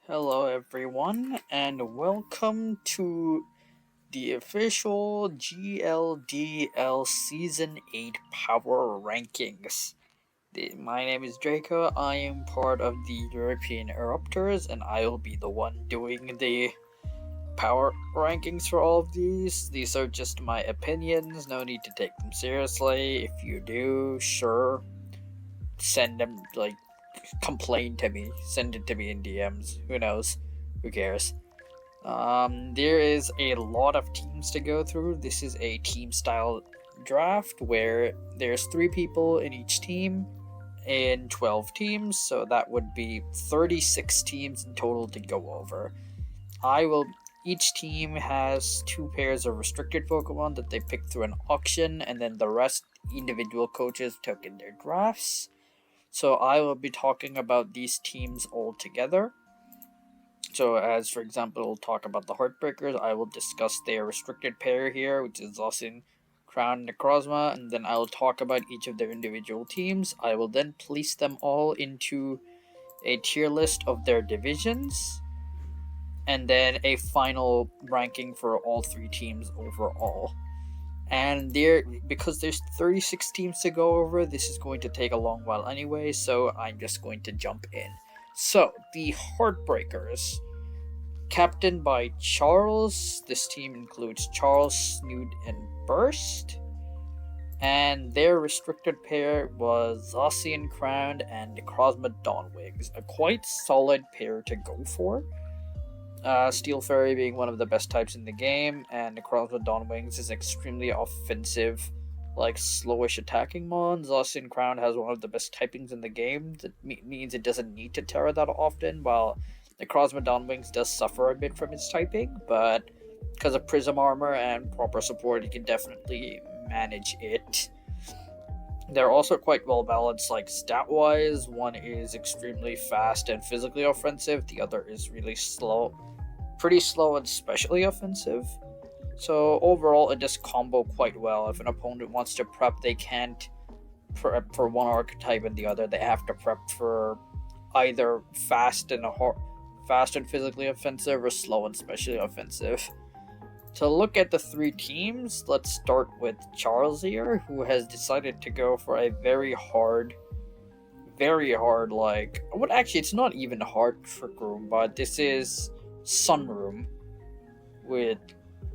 Hello, everyone, and welcome to the official GLDL Season 8 Power Rankings. My name is Draco. I am part of the European Eruptors, and I will be the one doing the power rankings for all of these. These are just my opinions, no need to take them seriously. If you do, sure, send them, complain to me, send it to me in DMs. Who knows? Who cares? There is a lot of teams to go through. This is a team style draft where there's 3 people in each team in 12 teams, so that would be 36 teams in total to go over. I will. Each team has 2 pairs of restricted Pokemon that they picked through an auction, and then the rest individual coaches took in their drafts. So I will be talking about these teams all together. So, as for example, we'll talk about the Heartbreakers. I will discuss their restricted pair here, which is Zacian, Crown, and Necrozma, and then I will talk about each of their individual teams. I will then place them all into a tier list of their divisions, and then a final ranking for all 3 teams overall. And because there's 36 teams to go over, this is going to take a long while anyway, so I'm just going to jump in. So, the Heartbreakers. Captained by Charles. This team includes Charles, Snoot, and Burst. And their restricted pair was Zacian Crowned and Necrozma Dawnwings. A quite solid pair to go for. Steel Fairy being one of the best types in the game, and Necrozma Dawnwings is extremely offensive, slowish attacking mon. Zacian Crown has one of the best typings in the game. That means it doesn't need to Terra that often, while Necrozma Dawnwings does suffer a bit from its typing, but because of Prism Armor and proper support, you can definitely manage it. They're also quite well balanced, stat wise. One is extremely fast and physically offensive, the other is really pretty slow and specially offensive. So overall, it does combo quite well. If an opponent wants to prep, they can't prep for one archetype and the other. They have to prep for either fast and physically offensive or slow and specially offensive. To look at the 3 teams, let's start with Charles here, who has decided to go for a very hard, actually, it's not even hard Trick Room, but this is Sun Room with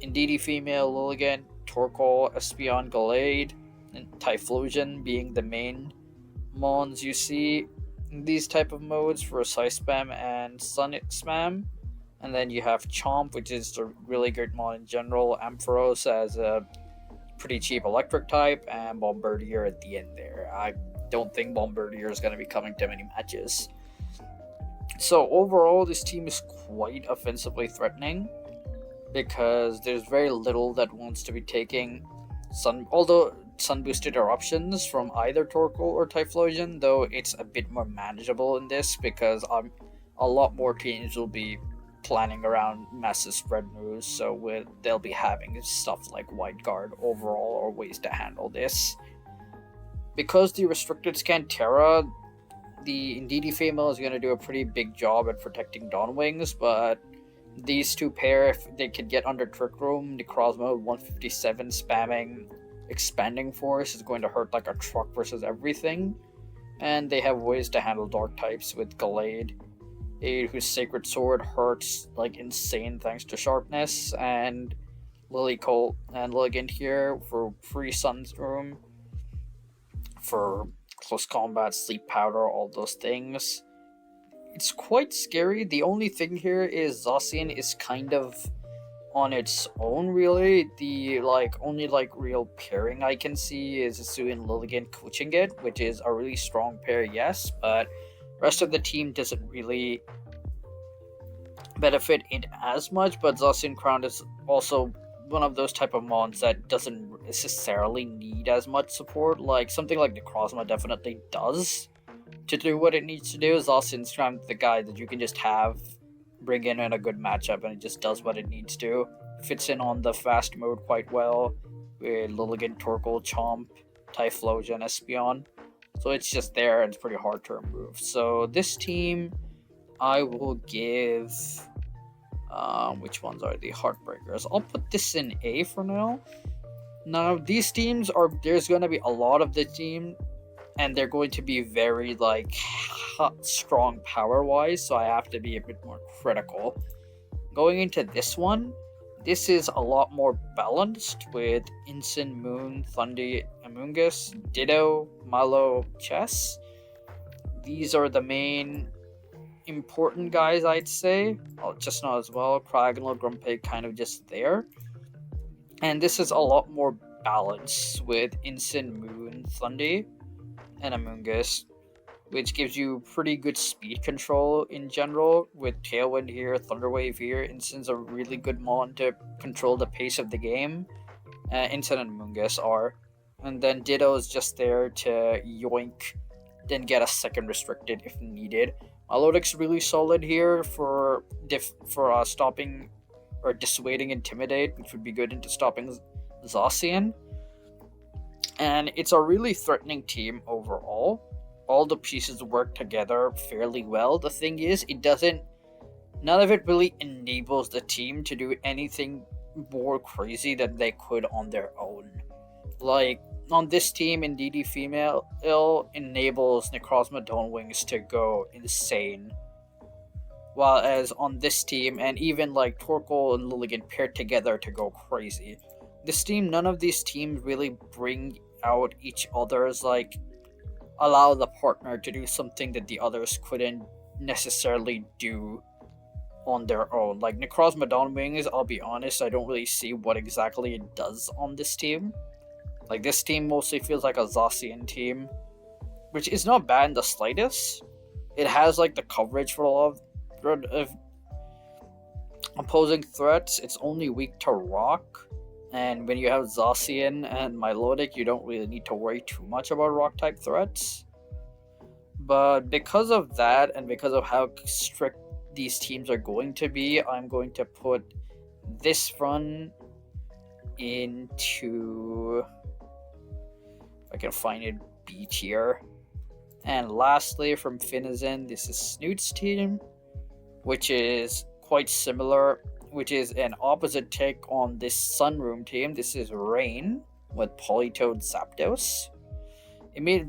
Indeedee Female, Lilligant, Torkoal, Espeon, Gallade, and Typhlosion being the main mons you see in these type of modes for Psy Spam and Sun Spam. And then you have Chomp, which is a really good mon in general, Ampharos as a pretty cheap electric type, and Bombardier at the end there. I don't think Bombardier is going to be coming to many matches. So overall, this team is quite offensively threatening, because there's very little that wants to be taking Sun boosted eruptions from either Torkoal or Typhlosion, though it's a bit more manageable in this because a lot more teams will be planning around massive spread moves, so they'll be having stuff like White Guard overall or ways to handle this. Because the restricted can't Terra, the Indeedee Female is going to do a pretty big job at protecting Dawnwings, but these 2 pair, if they could get under Trick Room, Necrozma 157 spamming Expanding Force is going to hurt like a truck versus everything. And they have ways to handle dark types with Gallade, whose Sacred Sword hurts like insane thanks to sharpness, and Lillicolt and Lilligant here for free Sun's Room, for close combat, sleep powder, all those things. It's quite scary. The only thing here is Zacian is kind of on its own, really. The only real pairing I can see is Asu and Lilligant coaching it, which is a really strong pair, yes, but rest of the team doesn't really benefit it as much. But Zacian Crown is also one of those type of mons that doesn't necessarily need as much support. Like something like Necrozma definitely does to do what it needs to do. Zacian's Crown the guy that you can just bring in a good matchup and it just does what it needs to. Fits in on the fast mode quite well with Lilligant, Torkoal, Chomp, Typhlosion, Espeon. So it's just there and it's pretty hard to remove. So this team, I will give. Which ones are the Heartbreakers? I'll put this in A for now. Now, these teams are. There's going to be a lot of the team, and they're going to be very, like, strong power wise, so I have to be a bit more critical. Going into this one, this is a lot more balanced with Incin, Moon, Thunder, Amoongus, Ditto, Malo, Chess. These are the main important guys, I'd say. Well, just not as well. Cragnal, Grumpig kind of just there. And this is a lot more balanced with Incin, Moon, Thunder, and Amoongus, which gives you pretty good speed control in general. With Tailwind here, Thunderwave here, Incin's a really good mon to control the pace of the game. Incin and Amoongus are. And then Ditto is just there to yoink, then get a second restricted if needed. Melodic's really solid here for stopping or dissuading Intimidate, which would be good into stopping Zacian. And it's a really threatening team overall. All the pieces work together fairly well. The thing is, none of it really enables the team to do anything more crazy than they could on their own. Like, on this team, Indeedee Female enables Necrozma Dawnwings to go insane. While as on this team, and even like Torkoal and Lilligant paired together to go crazy. This team, none of these teams really bring out each other's, like, allow the partner to do something that the others couldn't necessarily do on their own. Like Necrozma Dawnwings, I'll be honest, I don't really see what exactly it does on this team. Like, this team mostly feels like a Zacian team, which is not bad in the slightest. It has, like, the coverage for a lot of opposing threats. It's only weak to Rock, and when you have Zacian and Milotic, you don't really need to worry too much about Rock-type threats. But because of that, and because of how strict these teams are going to be, I'm going to put this run into... I can find it, B tier. And lastly, from Finizen, this is Snoot's team, which is quite similar, which is an opposite take on this Sunroom team. This is Rain with Politoed Zapdos.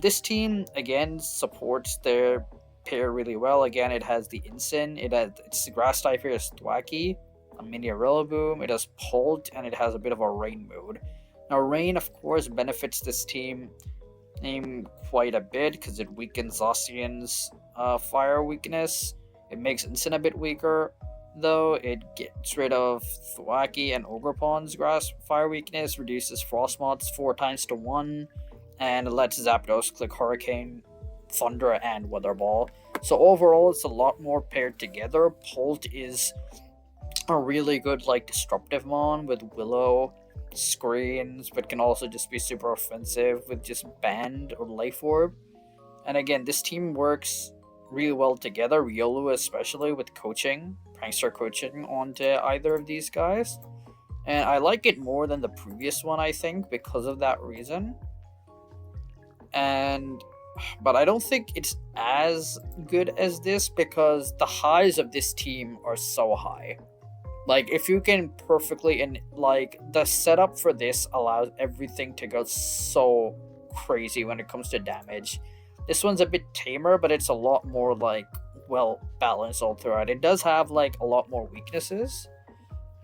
This team again supports their pair really well. Again, it has the Incin, its grass type here is Thwacky, a mini Rillaboom, it has Pult, and it has a bit of a Rain mode. Now, Rain, of course, benefits this team quite a bit because it weakens Zacian's fire weakness. It makes Incin a bit weaker, though. It gets rid of Thwacky and Ogerpon's grass fire weakness, reduces Frostmoth's 4 times to 1, and lets Zapdos click Hurricane, Thunder, and Weather Ball. So overall, it's a lot more paired together. Pult is a really good, like, disruptive mon with Willow, screens, but can also just be super offensive with just Band or Life Orb. And again, this team works really well together, Riolu especially, with coaching, Prankster coaching onto either of these guys. And I like it more than the previous one, I think, because of that reason. But I don't think it's as good as this because the highs of this team are so high. Like, if you can perfectly, and like, the setup for this allows everything to go so crazy when it comes to damage. This one's a bit tamer, but it's a lot more, like, well balanced all throughout. It does have, like, a lot more weaknesses.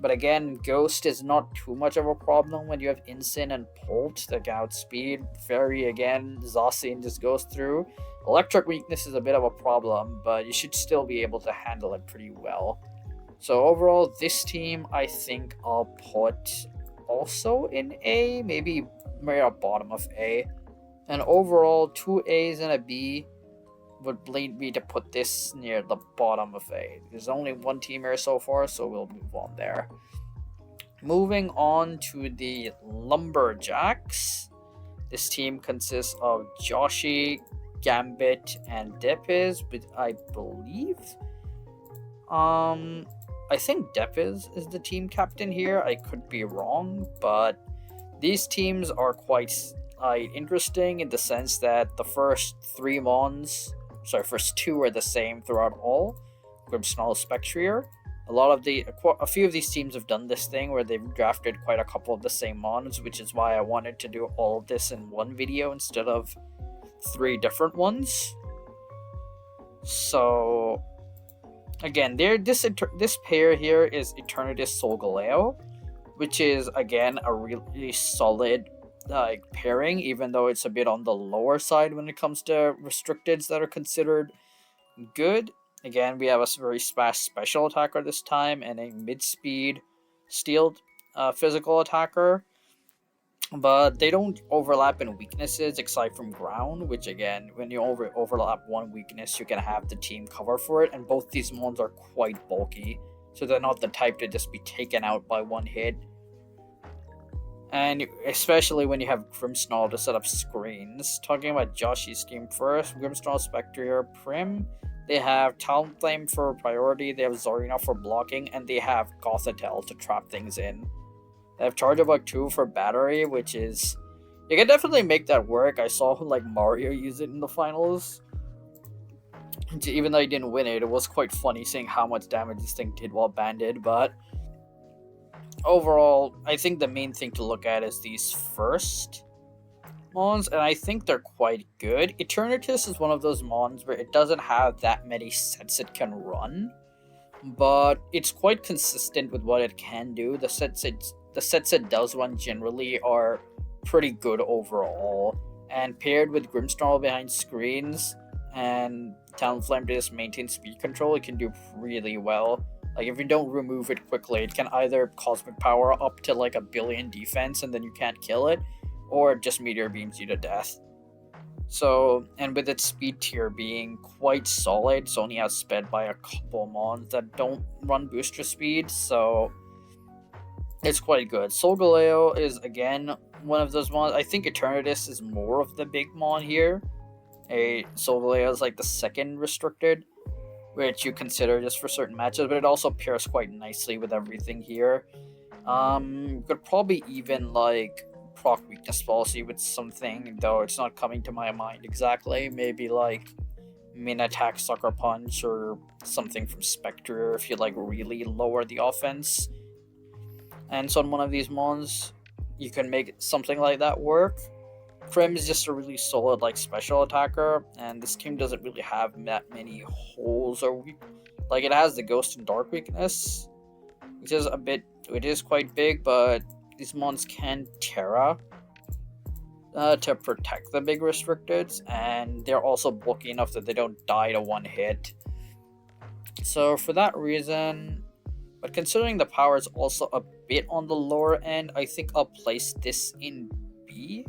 But again, Ghost is not too much of a problem when you have Incin and Pult that can outspeed. Fairy, again, Zacian just goes through. Electric weakness is a bit of a problem, but you should still be able to handle it pretty well. So overall, this team, I think I'll put also in A, maybe near bottom of A. And overall, 2 A's and a B would lead me to put this near the bottom of A. There's only one team here so far, so we'll move on there. Moving on to the Lumberjacks. This team consists of Joshi, Gambit, and Depiz, but I believe... I think Depiz is the team captain here. I could be wrong, but these teams are quite interesting in the sense that the first 2 are the same throughout all. Grimmsnarl Spectrier. A few of these teams have done this thing where they've drafted quite a couple of the same mons, which is why I wanted to do all of this in one video instead of 3 different ones. So again, this pair here is Eternatus Solgaleo, which is again a really solid pairing, even though it's a bit on the lower side when it comes to restricteds that are considered good. Again, we have a very fast special attacker this time and a mid-speed steel physical attacker. But they don't overlap in weaknesses aside from ground, which again, when you overlap one weakness, you can have the team cover for it. And both these mons are quite bulky, so they're not the type to just be taken out by one hit. And especially when you have Grimmsnarl to set up screens. Talking about Joshy's team first, Grimmsnarl, Spectrier, Prim. They have Talonflame for priority, they have Zarina for blocking, and they have Gothitelle to trap things in. They have Charge of Like 2 for battery, which is... You can definitely make that work. I saw like Mario use it in the finals. Even though he didn't win it, it was quite funny seeing how much damage this thing did while banded, but... Overall, I think the main thing to look at is these first mons, and I think they're quite good. Eternatus is one of those mons where it doesn't have that many sets it can run, but it's quite consistent with what it can do. The sets it does run generally are pretty good overall, and paired with Grimmsnarl behind screens and Talonflame to just maintain speed control, it can do really well. Like, if you don't remove it quickly, it can either Cosmic Power up to like 1 billion defense and then you can't kill it, or just Meteor Beams you to death. So, and with its speed tier being quite solid, it's only outsped by a couple mons that don't run booster speed, so it's quite good. Solgaleo is, again, one of those mons. I think Eternatus is more of the big mon here. Solgaleo is like the second restricted, which you consider just for certain matches, but it also pairs quite nicely with everything here. Could probably even like proc weakness policy with something, though it's not coming to my mind exactly. Maybe like Min Attack, Sucker Punch, or something from Spectre if you like really lower the offense. And so on one of these mons, you can make something like that work. Prim is just a really solid like special attacker, and this team doesn't really have that many holes or like it has the Ghost and Dark weakness, which is it is quite big, but these mons can Terra to protect the big restricteds, and they're also bulky enough that they don't die to one hit. So for that reason, but considering the power is also a bit on the lower end, I think I'll place this in B.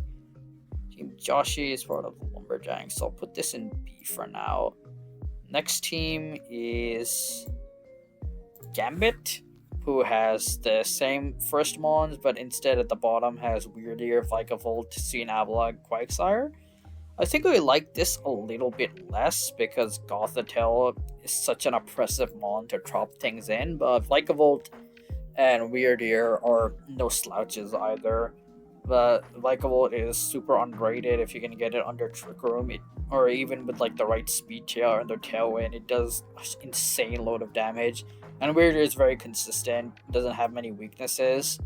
Team Joshy is part of Lumberjang, so I'll put this in B for now. Next team is Gambit, who has the same first mons, but instead at the bottom has Weirdeer, Vikavolt, Cianabla, Quagsire. I think I like this a little bit less because Gothitelle is such an oppressive mon to drop things in, but Vikavolt and Weirdeer are no slouches either. But Vikavolt is super underrated if you can get it under Trick Room, or even with like the right speed tier and their tailwind, it does an insane load of damage. And Weirdeer is very consistent, doesn't have many weaknesses,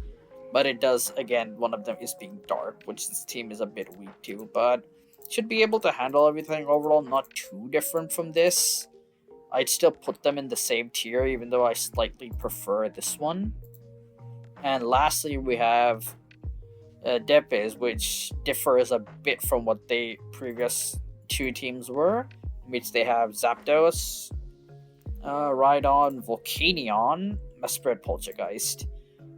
but it does, again, one of them is being dark, which this team is a bit weak to, but should be able to handle everything overall, not too different from this. I'd still put them in the same tier, even though I slightly prefer this one. And lastly, we have Depes, which differs a bit from what the previous 2 teams were, which they have Zapdos, Rhydon, Volcanion, Mesprit, Poltergeist.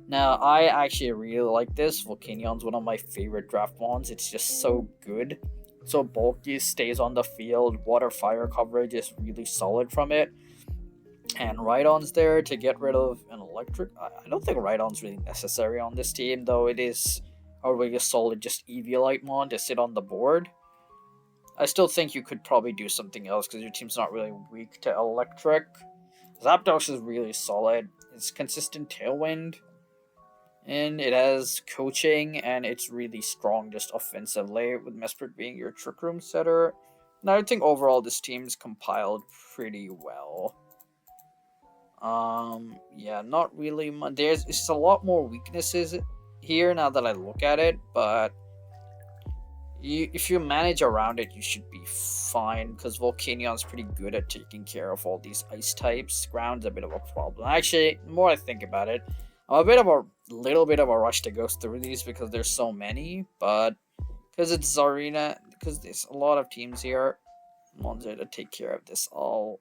Now, I actually really like this. Volcanion's one of my favorite draft mons. It's just so good. So bulky, stays on the field, water fire coverage is really solid from it. And Rhydon's there to get rid of an electric. I don't think Rhydon's really necessary on this team, though it is a really solid just Eviolite mon to sit on the board. I still think you could probably do something else because your team's not really weak to electric. Zapdos is really solid. It's consistent tailwind, and it has coaching, and it's really strong just offensively, with Mesprit being your Trick Room setter. And I think overall this team's compiled pretty well. Yeah, not really much. There's it's a lot more weaknesses here now that I look at it, but if you manage around it, you should be fine because Volcanion's pretty good at taking care of all these ice types. Ground's a bit of a problem. Actually, the more I think about it, I'm a little bit of a rush to go through these because there's so many, but because it's Zarina, because there's a lot of teams here, I wanted to take care of this. I'll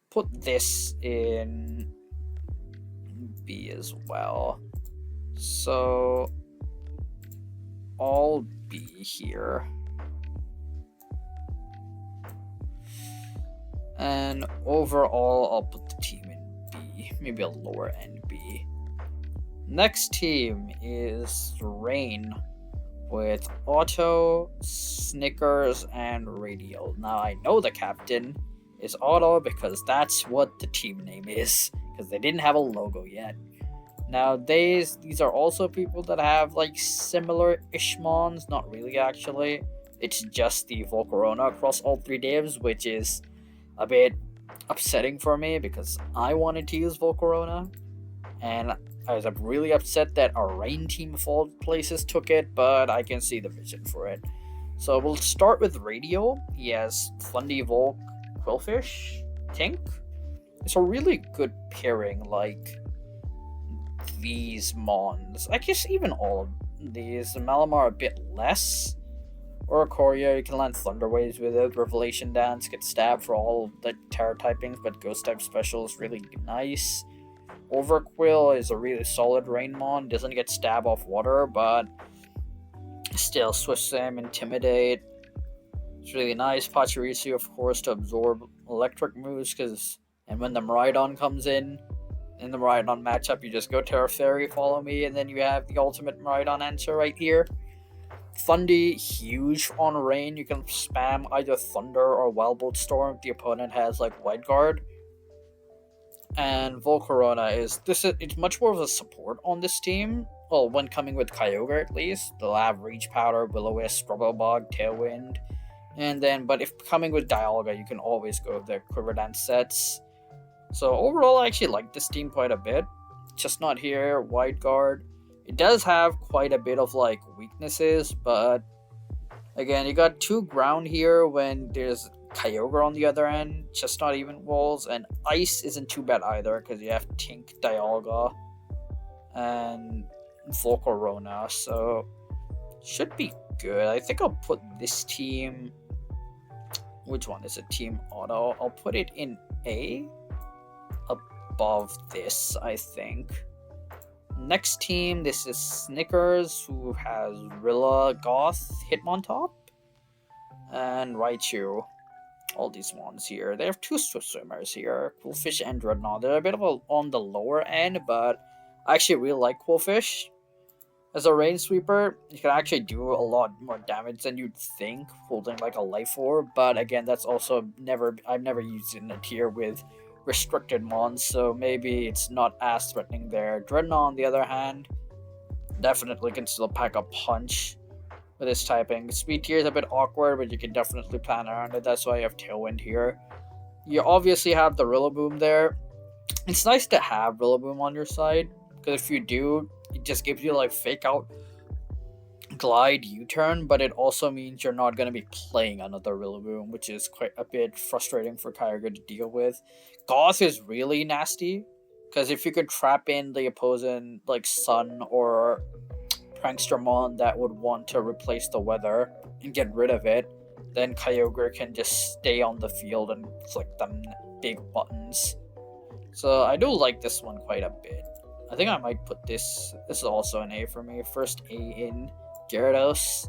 put this in B as well. So I'll be here. And overall, I'll put the team in B. Maybe a lower end B. Next team is Rain with Otto, Snickers, and Radial. Now I know the captain is Otto because that's what the team name is, because they didn't have a logo yet. Nowadays, these are also people that have like similar Ishmons, not really actually. It's just the Volcarona across all three divs, which is a bit upsetting for me because I wanted to use Volcarona, and I was really upset that our Rain team of all places took it, but I can see the vision for it. So we'll start with Radio. He has Fundy, Volk, Quillfish, Tink. It's a really good pairing, like these Mons. I guess even all of these. Malamar a bit less. Or Coria, you can land Thunder Waves with it. Revelation Dance, get stabbed for all the Terra typings, but Ghost type special is really nice. Overquill is a really solid Rainmon, doesn't get stab off water, but still Swift Sim, Intimidate. It's really nice. Pachirisu, of course, to absorb electric moves, and when the Miraidon comes in the Miraidon matchup, you just go Terra Fairy, follow me, and then you have the ultimate Miraidon answer right here. Fundy, huge on Rain. You can spam either Thunder or Wild Bolt Storm if the opponent has like Wide Guard. And Volcarona it's much more of a support on this team. Well, when coming with Kyogre at least. They'll have Reach Powder, Will-O-Wisp, Rubble Bog, Tailwind. But if coming with Dialga, you can always go with the Quiver Dance sets. So overall, I actually like this team quite a bit. Just not here, Wide Guard. It does have quite a bit of like weaknesses, but again, you got 2 ground here when there's Kyogre on the other end, just not even walls, and Ice isn't too bad either because you have Tink, Dialga, and Volcarona, so should be good. I think I'll put this team. Which one is it? Team Auto. I'll put it in A above this, I think. Next team, this is Snickers, who has Rilla, Goth, Hitmontop, and Raichu. All these ones here. They have 2 Swift Swimmers here, Quillfish and Dreadnought. They're a bit of on the lower end, but I actually really like Quillfish. As a Rain Sweeper, you can actually do a lot more damage than you'd think, holding like a Life Orb, but again, that's also I've never used it in a tier with restricted mons, so maybe it's not as threatening there. Dreadnought, on the other hand, definitely can still pack a punch with his typing. Speed tier is a bit awkward, but you can definitely plan around it. That's why you have Tailwind here. You obviously have the Rillaboom there. It's nice to have Rillaboom on your side, because if you do, it just gives you like fake out glide U-turn, but it also means you're not going to be playing another Rillaboom, which is quite a bit frustrating for Kyogre to deal with. Goth is really nasty, because if you could trap in the opposing like Sun or Prankstermon that would want to replace the weather and get rid of it, then Kyogre can just stay on the field and click them big buttons. So I do like this one quite a bit. I think I might put this is also an A for me. First A in Gyarados.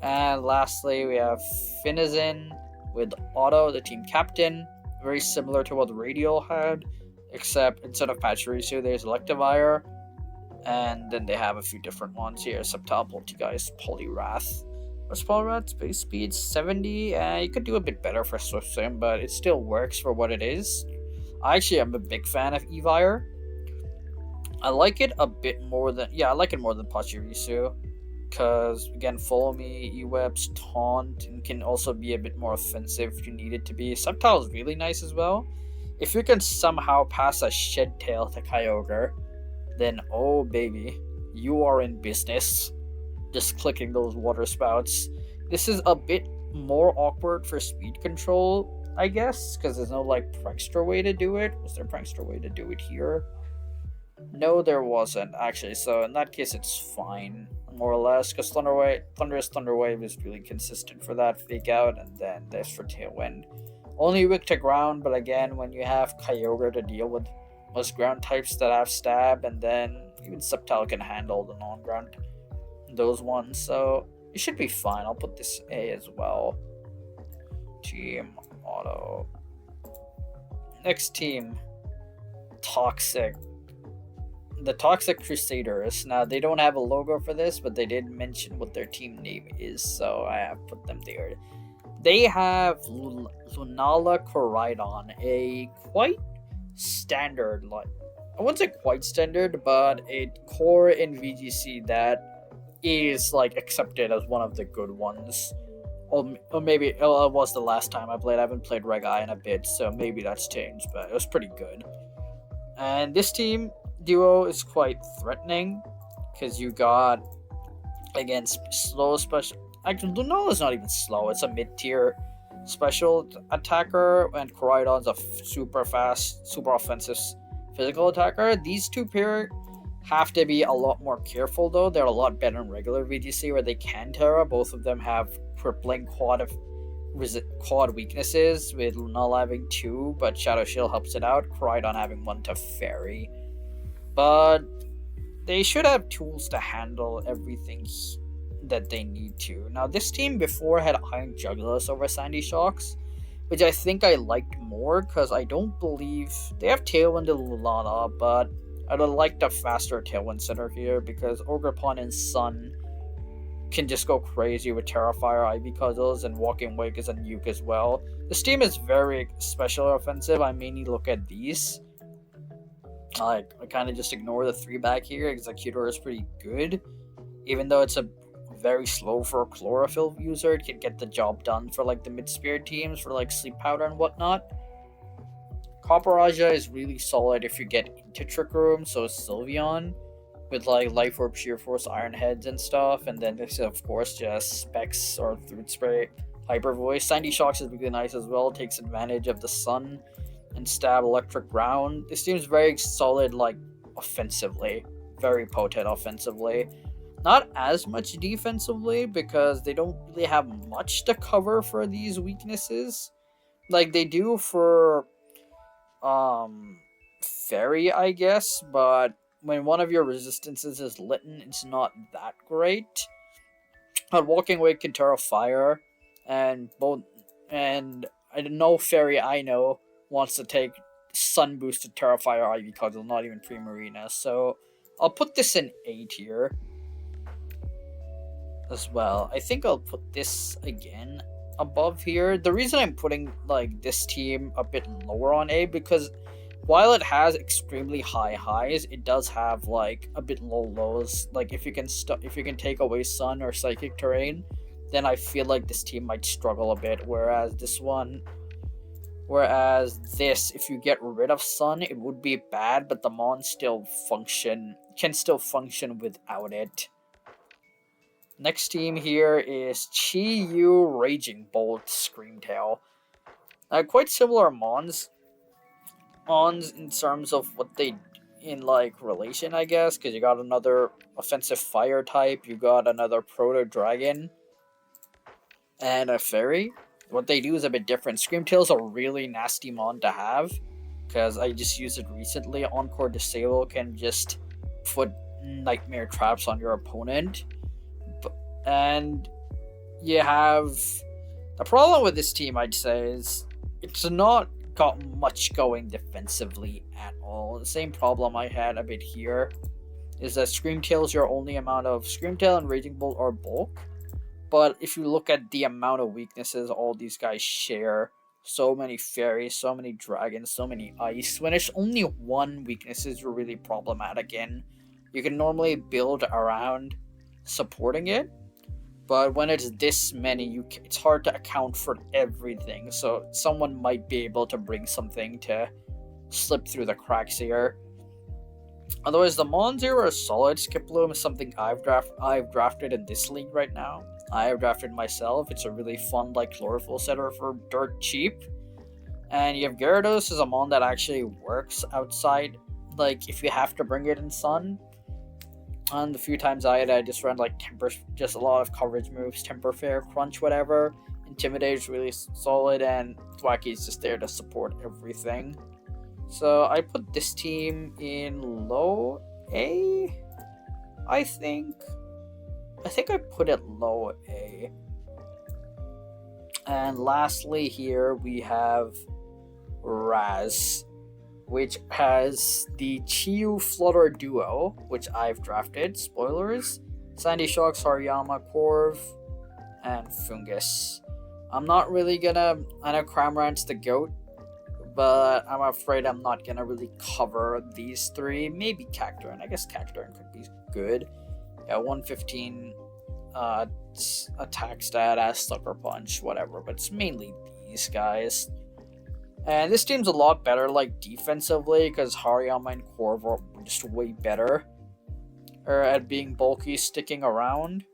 And lastly, we have Finizen with Otto, the team captain. Very similar to what Radial had, except instead of Pachirisu, there's Electivire. And then they have a few different ones here. Sceptile, Poltegeist, Poliwrath. What's Poliwrath's base speed? 70. You could do a bit better for Swift Swim, but it still works for what it is. I actually am a big fan of Evire. I like it a bit more than... Yeah, I like it more than Pachirisu. Because, again, Follow Me, E-Webs, Taunt, and can also be a bit more offensive if you need it to be. Sceptile is really nice as well. If you can somehow pass a shed tail to Kyogre, then oh baby, you are in business. Just clicking those water spouts. This is a bit more awkward for speed control, I guess, because there's no like prankster way to do it. Was there a prankster way to do it here? No, there wasn't actually. So in that case, it's fine, more or less, because Thunderous Thunderwave is really consistent for that fake out, and then there's for Tailwind. Only weak to ground, but again, when you have Kyogre to deal with most ground types that have stab, and then even Sceptile can handle the non-ground those ones, so it should be fine. I'll put this A as well. Team Auto. Next team, Toxic. The Toxic Crusaders. Now, they don't have a logo for this, but they did mention what their team name is, so I have put them there. They have Lunala Koraidon, a quite standard, like, I wouldn't say quite standard, but a core in VGC that is, like, accepted as one of the good ones. Or maybe it was the last time I played. I haven't played Reg-I in a bit, so maybe that's changed, but it was pretty good. And this team duo is quite threatening, because you got, again, slow special. Actually, Lunala's not even slow. It's a mid-tier special attacker, and Koraidon's a super fast, super offensive physical attacker. These two pair have to be a lot more careful, though. They're a lot better in regular VGC, where they can Terra. Both of them have crippling quad weaknesses, with Lunala having 2, but Shadow Shield helps it out. Koraidon having 1 to Fairy. But they should have tools to handle everything that they need to. Now, this team before had Iron Jugulus over Sandy Shocks, which I think I liked more, because I don't believe they have Tailwind and Lunala, but I'd have liked a faster Tailwind center here, because Ogerpon and Sun can just go crazy with Terrafire, Ivy Cuddles, and Walking Wake is a nuke as well. This team is very special offensive. I mainly look at these. I kind of just ignore the 3 back here. Executor is pretty good. Even though it's a very slow for a Chlorophyll user, it can get the job done for like the mid-spirit teams, for like Sleep Powder and whatnot. Copperaja is really solid if you get into Trick Room, so is Sylveon, with like Life Orb, Sheer Force, Iron Heads and stuff, and then there's of course just Specs or Fruit Spray, Hyper Voice. Sandy Shocks is really nice as well, takes advantage of the sun and stab Electric Ground. This team's very solid, like, offensively. Very potent offensively. Not as much defensively, because they don't really have much to cover for these weaknesses. Like they do for Fairy, I guess, but when one of your resistances is Litten, it's not that great. But Walking Away can Terra Fire, and no Fairy I know wants to take Sun Boosted Terrafire Ivy Cuddle, not even Primarina. So I'll put this in A tier as well. I think I'll put this again above here. The reason I'm putting like this team a bit lower on A, because while it has extremely high highs, it does have like a bit low lows. Like if you can take away Sun or Psychic Terrain, then I feel like this team might struggle a bit. Whereas this, if you get rid of Sun, it would be bad, but the Mon can still function without it. Next team here is Chi-Yu Raging Bolt Screamtail. Quite similar Mons in terms of what they in like relation, I guess, because you got another offensive fire type, you got another Proto Dragon, and a Fairy. What they do is a bit different. Screamtail's a really nasty mon to have, because I just used it recently. Encore Disable can just put nightmare traps on your opponent. And you have... The problem with this team, I'd say, is it's not got much going defensively at all. The same problem I had a bit here is that Screamtail's your only amount of... Screamtail and Raging Bolt are bulk. But if you look at the amount of weaknesses all these guys share, so many fairies, so many dragons, so many ice, when it's only one weaknesses you're really problematic in, you can normally build around supporting it. But when it's this many, it's hard to account for everything. So someone might be able to bring something to slip through the cracks here. Otherwise, the Mons here are solid. Skiploom is something I've drafted in this league right now. I have drafted myself. It's a really fun like chlorophyll setter for dirt cheap. And you have Gyarados is a mon that actually works outside. Like if you have to bring it in sun. And the few times I just run like temper, just a lot of coverage moves, temper fair, crunch, whatever. Intimidate is really solid, and Thwacky is just there to support everything. So I put this team in low A, I think. I think I put it low A. And lastly here we have Raz, which has the Chiyu Flutter duo, which I've drafted. Spoilers. Sandy Shocks, Hariyama, Corv, and Fungus. I'm not really gonna... I know Cramorant's the GOAT, but I'm afraid I'm not gonna really cover these three. Maybe Cacturne. I guess Cacturne could be good. Yeah, 115 attack stat as Sucker Punch, whatever. But it's mainly these guys. And this team's a lot better, like, defensively, because Hariyama and Corv are just way better at being bulky, sticking around,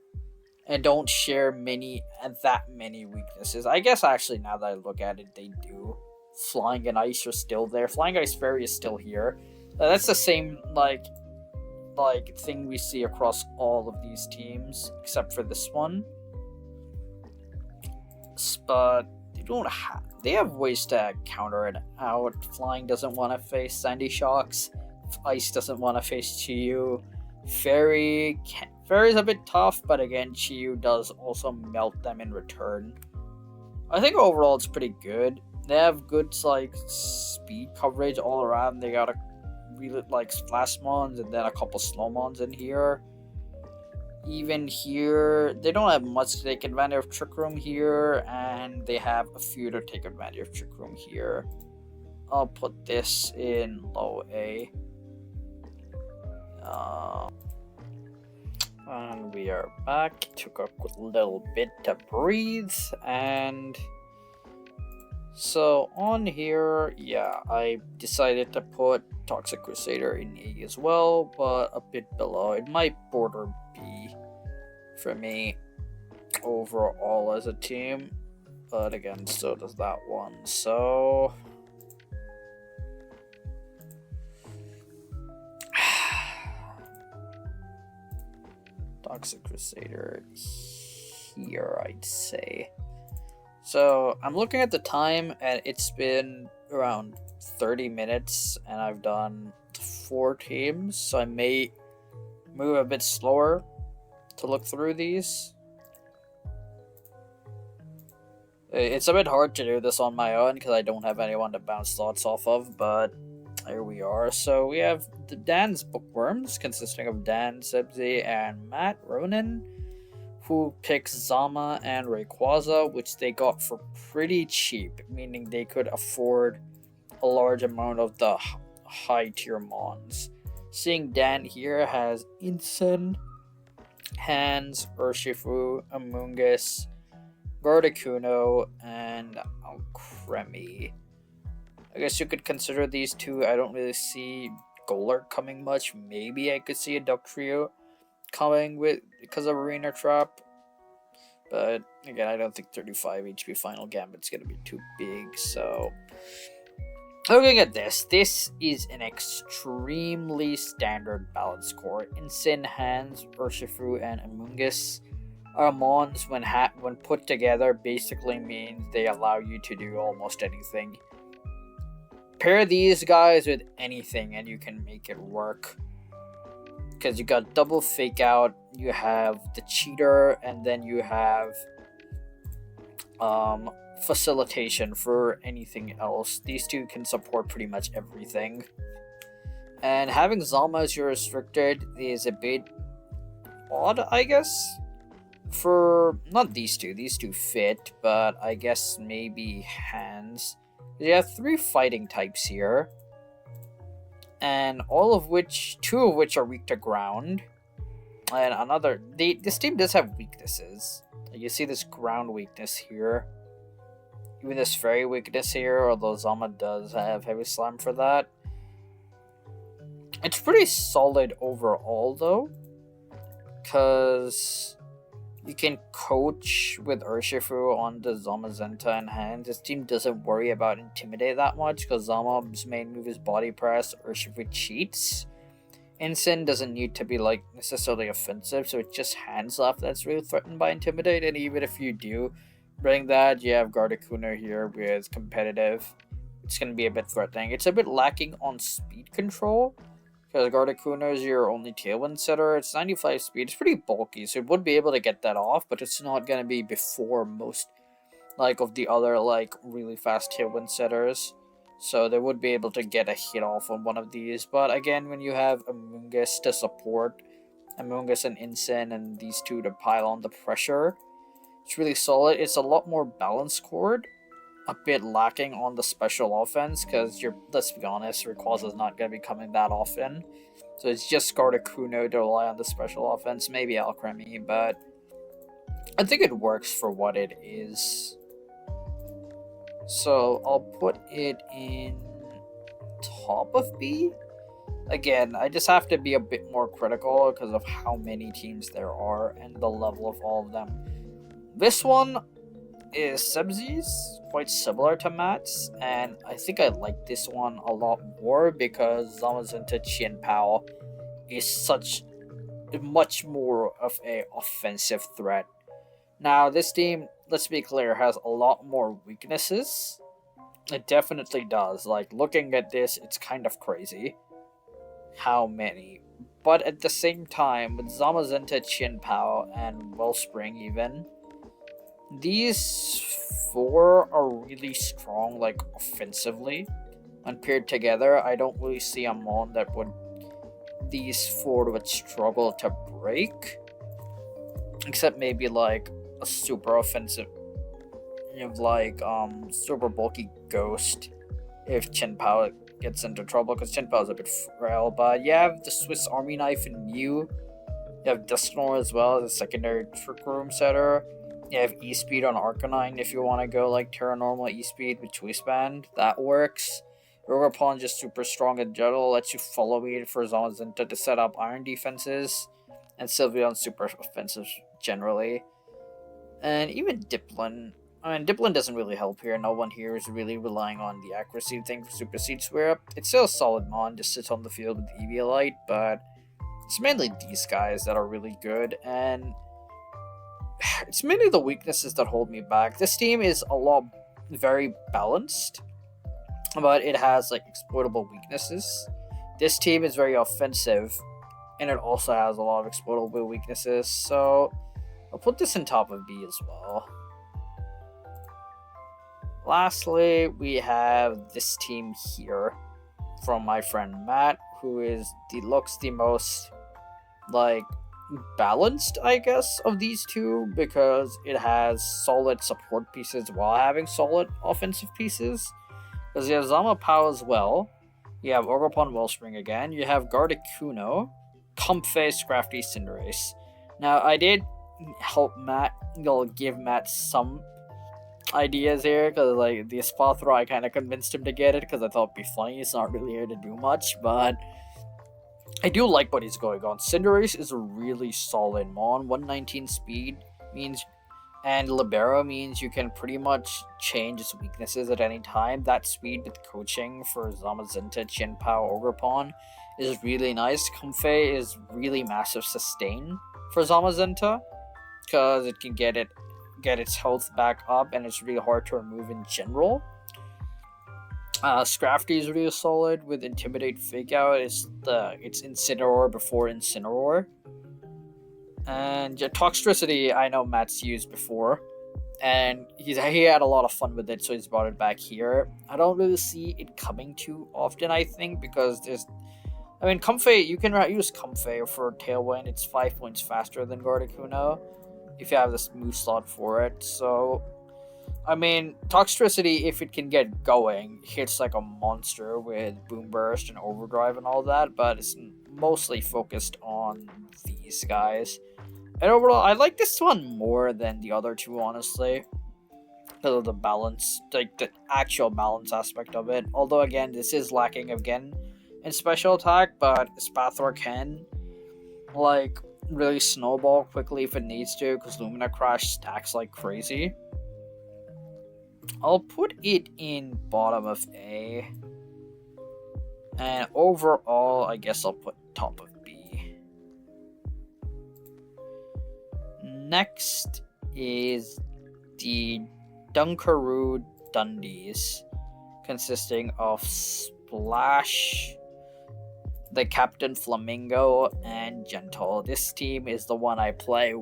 and don't share that many weaknesses. I guess, actually, now that I look at it, they do. Flying and Ice are still there. Flying Ice Fairy is still here. That's the same, like thing we see across all of these teams, except for this one. But they have ways to counter it out. Flying doesn't want to face Sandy Shocks. Ice doesn't want to face Chiyu. Fairy's a bit tough, but again, Chiyu does also melt them in return. I think overall it's pretty good. They have good like speed coverage all around. They got a really like Splash Mons and then a couple Slow Mons in here. Even here, they don't have much to take advantage of Trick Room here, and they have a few to take advantage of Trick Room here. I'll put this in low A. And we are back. Took a little bit to breathe, and so on here, yeah, I decided to put Toxic Crusader in A as well, but a bit below. It might border B for me overall as a team, but again, so does that one. So Toxic Crusader here, I'd say. So I'm looking at the time, and it's been around 30 minutes, and I've done 4 teams, so I may move a bit slower to look through these. It's a bit hard to do this on my own because I don't have anyone to bounce thoughts off of, but here we are. So we have the Dan's Bookworms, consisting of Dan, Sebzi, and Matt Ronan, who picks Zama and Rayquaza, which they got for pretty cheap, meaning they could afford a large amount of the high tier mons. Seeing Dan here has Incin, Hans, Urshifu, Amoonguss, Gardecuno, and Alcremie. I guess you could consider these two. I don't really see Golurk coming much. Maybe I could see a Dugtrio coming with because of Arena Trap. But again, I don't think 35 HP Final Gambit's gonna be too big, so looking at this, this is an extremely standard balance score. Incin, Hans, Urshifu, and Amoonguss are mons when put together basically means they allow you to do almost anything. Pair these guys with anything and you can make it work. Because you got double fake out, you have the cheater, and then you have facilitation for anything else. These two can support pretty much everything. And having Zalma as your restricted is a bit odd, I guess. For not these two fit, but I guess maybe Hands. You have 3 fighting types here, and two of which are weak to ground, and this team does have weaknesses. You see this ground weakness here. even this fairy weakness here, although Zama does have heavy slam for that. It's pretty solid overall though, because you can coach with Urshifu on the Zamazenta in hand. This team doesn't worry about Intimidate that much because Zama's main move is Body Press. Urshifu cheats. Incin doesn't need to be like necessarily offensive, so it's just hands off that's really threatened by Intimidate. And even if you do bring that, you have Gardekuno here with competitive. It's going to be a bit threatening. It's a bit lacking on speed control, because Gardekuno is your only Tailwind setter. It's 95 speed. It's pretty bulky, so it would be able to get that off, but it's not going to be before most like of the other like really fast Tailwind setters. So they would be able to get a hit off on one of these. But again, when you have Amoonguss to support, Amoonguss and Incin and these two to pile on the pressure, it's really solid. It's a lot more balanced chord. A bit lacking on the special offense because let's be honest, Rayquaza is not going to be coming that often. So it's just Gardekuno to rely on the special offense, maybe Alcremie, but I think it works for what it is. So I'll put it in top of B. Again, I just have to be a bit more critical because of how many teams there are and the level of all of them. This one is Sebzi's, quite similar to Matt's, and I think I like this one a lot more because Zamazenta Qianpao is such much more of a offensive threat. Now this team, let's be clear, has a lot more weaknesses. It definitely does. Like, looking at this, it's kind of crazy how many. But at the same time, with Zamazenta Qianpao and Wellspring even, these four are really strong, like, offensively. When paired together, I don't really see a mon that these four would struggle to break. Except maybe, like, a super offensive, like, super bulky Ghost if Qianpao gets into trouble, because Qianpao is a bit frail. But you have the Swiss Army Knife and Mew. You have Dusknoir as well as a secondary Trick Room setter. You have E-Speed on Arcanine if you want to go like Terra Normal E-Speed with Choice Band. That works. Riverpawn just super strong in general, lets you follow me for Zamazenta to set up iron defenses. And Sylveon super offensive generally. And even Dipplin. I mean, Dipplin doesn't really help here. No one here is really relying on the accuracy thing for Super Seed Swear. It's still a solid mon, just sits on the field with Eviolite, but it's mainly these guys that are really good, and it's mainly the weaknesses that hold me back. This team is very balanced, but it has like exploitable weaknesses. This team is very offensive, and it also has a lot of exploitable weaknesses, so I'll put this in top of B as well. Lastly, we have this team here from my friend Matt, who looks the most like balanced, I guess, of these two, because it has solid support pieces while having solid offensive pieces. Because you have Zamapao as well, you have Oropon Wellspring again, you have Gardekuno, Comfey, Scrafty, Cinderace. Now, I did help Matt, give Matt some ideas here, because like the Espathra, I kind of convinced him to get it because I thought it'd be funny. It's not really here to do much, but I do like what he's going on. Cinderace is a really solid mon. 119 speed means, and Libero means you can pretty much change its weaknesses at any time. That speed with coaching for Zamazenta, Qianpao, Ogerpon is really nice. Comfey is really massive sustain for Zamazenta, because it can get its health back up, and it's really hard to remove in general. Scrafty is really solid with Intimidate, Fake Out. It's Incineroar before Incineroar. And Toxtricity, I know Matt's used before, and he had a lot of fun with it, so he's brought it back here. I don't really see it coming too often, I think, because Comfey, you can use Comfey for Tailwind. It's 5 points faster than Gardekuno if you have this move slot for it. So, I mean, Toxtricity, if it can get going, hits like a monster with Boom Burst and Overdrive and all that, but it's mostly focused on these guys. And overall, I like this one more than the other two, honestly. because of the balance, like the actual balance aspect of it. Although again, this is lacking again in special attack, but Spathor can like really snowball quickly if it needs to, because Lumina Crash stacks like crazy. I'll put it in bottom of A, and overall, I guess I'll put top of B. Next is the Dunkaroo Dundies, consisting of Splash, the Captain Flamingo, and Gentle. This team is the one I play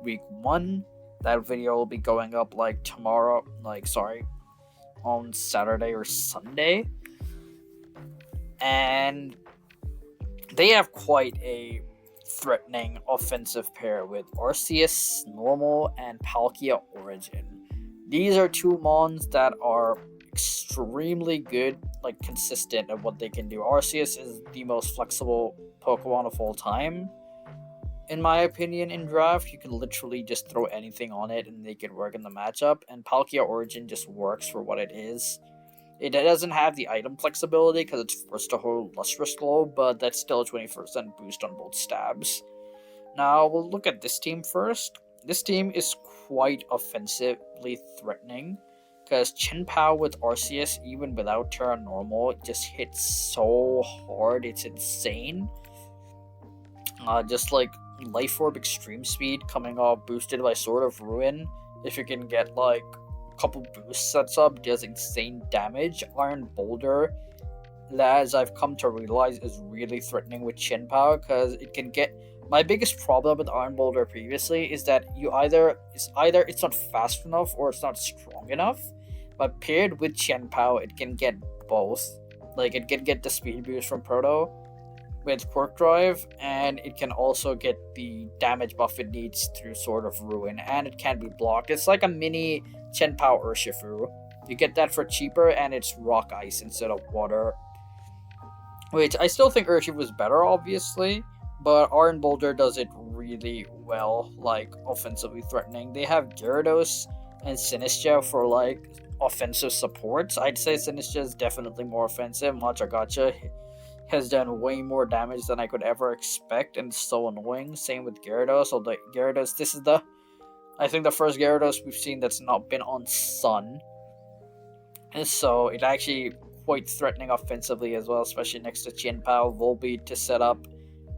week 1. That video will be going up like tomorrow, on Saturday or Sunday. And they have quite a threatening offensive pair with Arceus Normal and Palkia Origin. These are two mons that are extremely good, like consistent at what they can do. Arceus is the most flexible Pokemon of all time, in my opinion. In draft, you can literally just throw anything on it and make it work in the matchup, and Palkia Origin just works for what it is. It doesn't have the item flexibility because it's forced to hold Lustrous Glow, but that's still a 20% boost on both stabs. Now, we'll look at this team first. This team is quite offensively threatening, because Chien-Pao with Arceus, even without Terra Normal, just hits so hard, it's insane. Just like Life Orb Extreme Speed coming off boosted by Sword of Ruin, if you can get like a couple boost sets up, does insane damage. Iron Boulder, as I've come to realize, is really threatening with Chien-Pao, because it can get... My biggest problem with Iron Boulder previously is that it's not fast enough or it's not strong enough, but paired with Chien-Pao, it can get both. Like, it can get the speed boost from Proto with Quirk Drive, and it can also get the damage buff it needs through Sword of Ruin, and it can be blocked. It's like a mini Chien-Pao Urshifu. You get that for cheaper, and it's Rock Ice instead of Water. Which, I still think Urshifu is better, obviously, but Iron Boulder does it really well, like, offensively threatening. They have Gyarados and Sinistcha for, like, offensive supports. I'd say Sinistcha is definitely more offensive. Matcha Gotcha has done way more damage than I could ever expect, and it's so annoying. Same with Gyarados. So the Gyarados, this is I think the first Gyarados we've seen that's not been on Sun. And so it actually quite threatening offensively as well, especially next to Chien-Pao, Volbeat to set up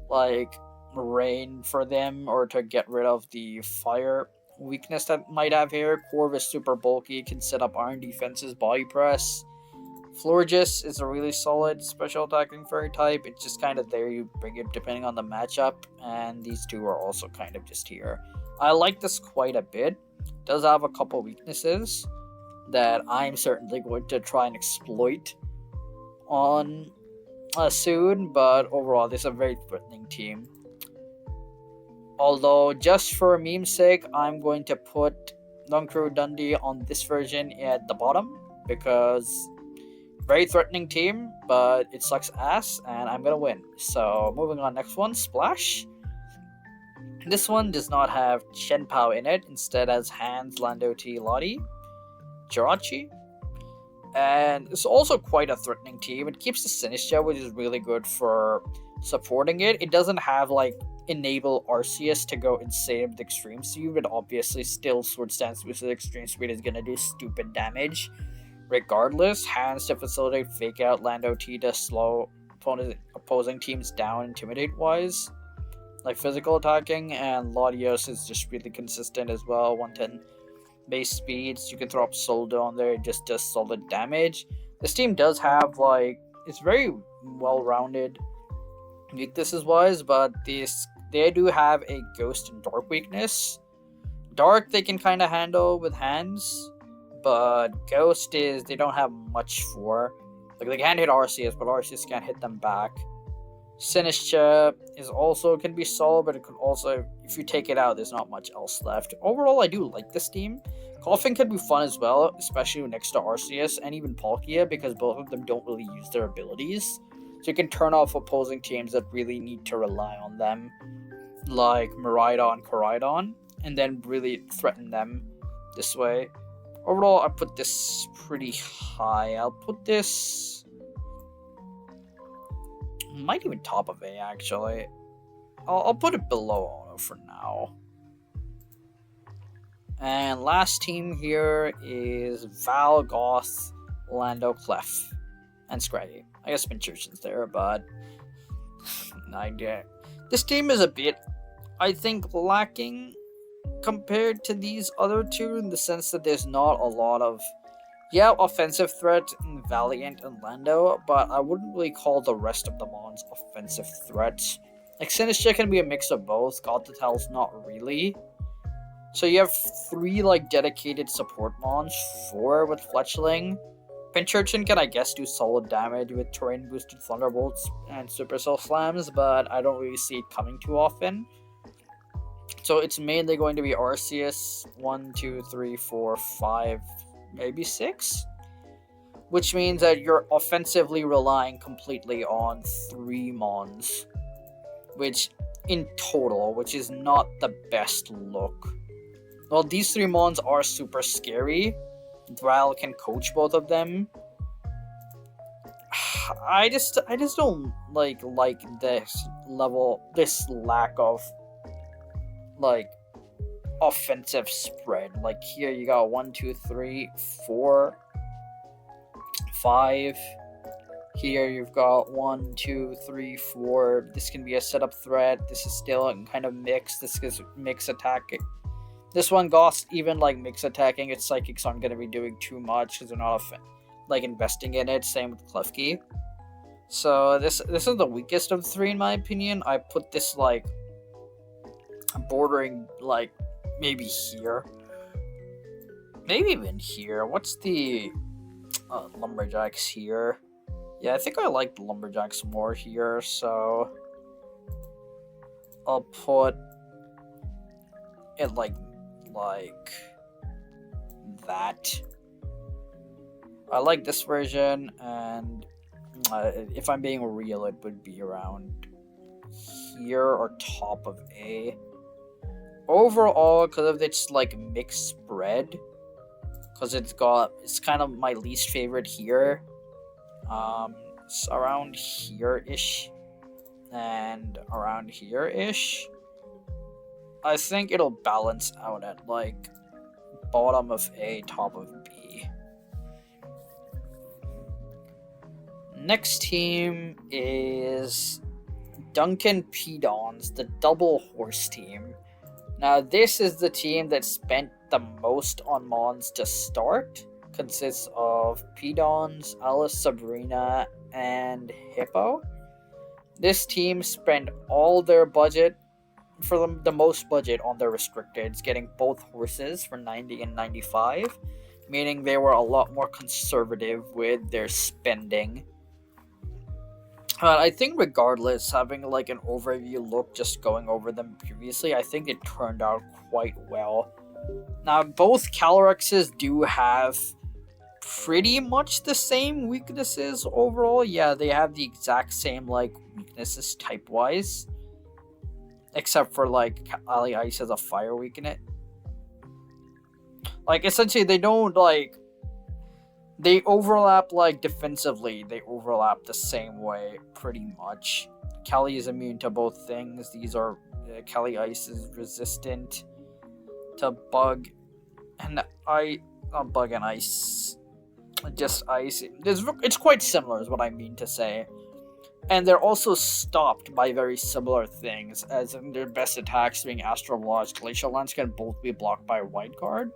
like rain for them, or to get rid of the fire weakness that might have here. Corv is super bulky, can set up iron defenses, body press. Florges is a really solid special attacking fairy type. It's just kind of there, you bring it depending on the matchup, and these two are also kind of just here. I like this quite a bit. It does have a couple weaknesses that I'm certainly going to try and exploit on soon, but overall this is a very threatening team. Although, just for meme's sake, I'm going to put Dunkaroo Dundee on this version at the bottom, because very threatening team, but it sucks ass, and I'm gonna win. So, moving on, next one, Splash. This one does not have Chien-Pao in it, instead has Hans, Lando T, Lottie, Jirachi, and it's also quite a threatening team. It keeps the Sinistcha, which is really good for supporting it. It doesn't have, like, enable Arceus to go insane with Extreme Speed, but obviously still Sword Stance with Extreme Speed is gonna do stupid damage regardless. Hands to facilitate Fake Out, Lando T to slow opposing teams down intimidate wise, like physical attacking, and Latios is just really consistent as well. 110 base speeds, you can throw up Soldo on there, it just does solid damage. This team does have, like, it's very well rounded weaknesses wise, but they do have a Ghost and Dark weakness. Dark they can kind of handle with hands, but Ghost is they don't have much for. Like, they can hit Arceus, but Arceus can't hit them back. Sinistcha is also can be solid, but it could also, if you take it out, there's not much else left. Overall, I do like this team. Koffing can be fun as well, especially next to Arceus and even Palkia, because both of them don't really use their abilities. So you can turn off opposing teams that really need to rely on them, like Miraidon and Koraidon, and then really threaten them this way. Overall, I put this pretty high. I'll put this... might even top of A, actually. I'll put it below Ono for now. And last team here is Val, Goth, Lando, Clef, and Scraggy. I guess Pinchurchin's there, but... this team is a bit, I think, lacking compared to these other two, in the sense that there's not a lot of, offensive threat in Valiant and Lando, but I wouldn't really call the rest of the Mons offensive threats. Like, Sinister can be a mix of both, Gothatel's not really. So you have 3, like, dedicated support Mons, 4 with Fletchling. Pinchurchin can, I guess, do solid damage with terrain-boosted Thunderbolts and Supercell Slams, but I don't really see it coming too often. So it's mainly going to be Arceus, 1, 2, 3, 4, 5, maybe 6? Which means that you're offensively relying completely on 3 Mons. Which, in total, which is not the best look. Well, these 3 Mons are super scary. Dral can coach both of them. I just don't like this lack of like offensive spread. Like here you got 1, 2, 3, 4, 5. Here you've got 1, 2, 3, 4. This can be a setup threat. This is still kind of mixed. This is mix attacking. This one, Goth, even like mix attacking, its psychics aren't going to be doing too much because they're not like investing in it. Same with Klefki. So this is the weakest of the 3 in my opinion. I put this like bordering like maybe here, maybe even here. What's the Lumberjacks here? Yeah, I think I like the Lumberjacks more here, so I'll put it like that. I like this version, and if I'm being real, it would be around here or top of A. Overall, because of its like mixed spread, because it's kind of my least favorite here. It's around here-ish and around here-ish. I think it'll balance out at like bottom of A, top of B. Next team is Duncan Pedons, the double horse team. Now this is the team that spent the most on Mons to start. Consists of Pedons, Alice, Sabrina, and Hippo. This team spent all their budget, for the most budget, on their restricteds, getting both horses for 90 and 95, meaning they were a lot more conservative with their spending. I think regardless, having like an overview look, just going over them previously, I think it turned out quite well. Now, both Calorexes do have pretty much the same weaknesses overall. Yeah, they have the exact same like weaknesses type-wise. Except for like Ali Ice has a fire weakness. Like essentially they don't like, they overlap like defensively, they overlap the same way pretty much. Kali is immune to both things. These are Kali Ice is resistant to bug and bug and ice. Just ice. It's quite similar is what I mean to say. And they're also stopped by very similar things, as in their best attacks being Astral Blast, Glacial Lance can both be blocked by a white card.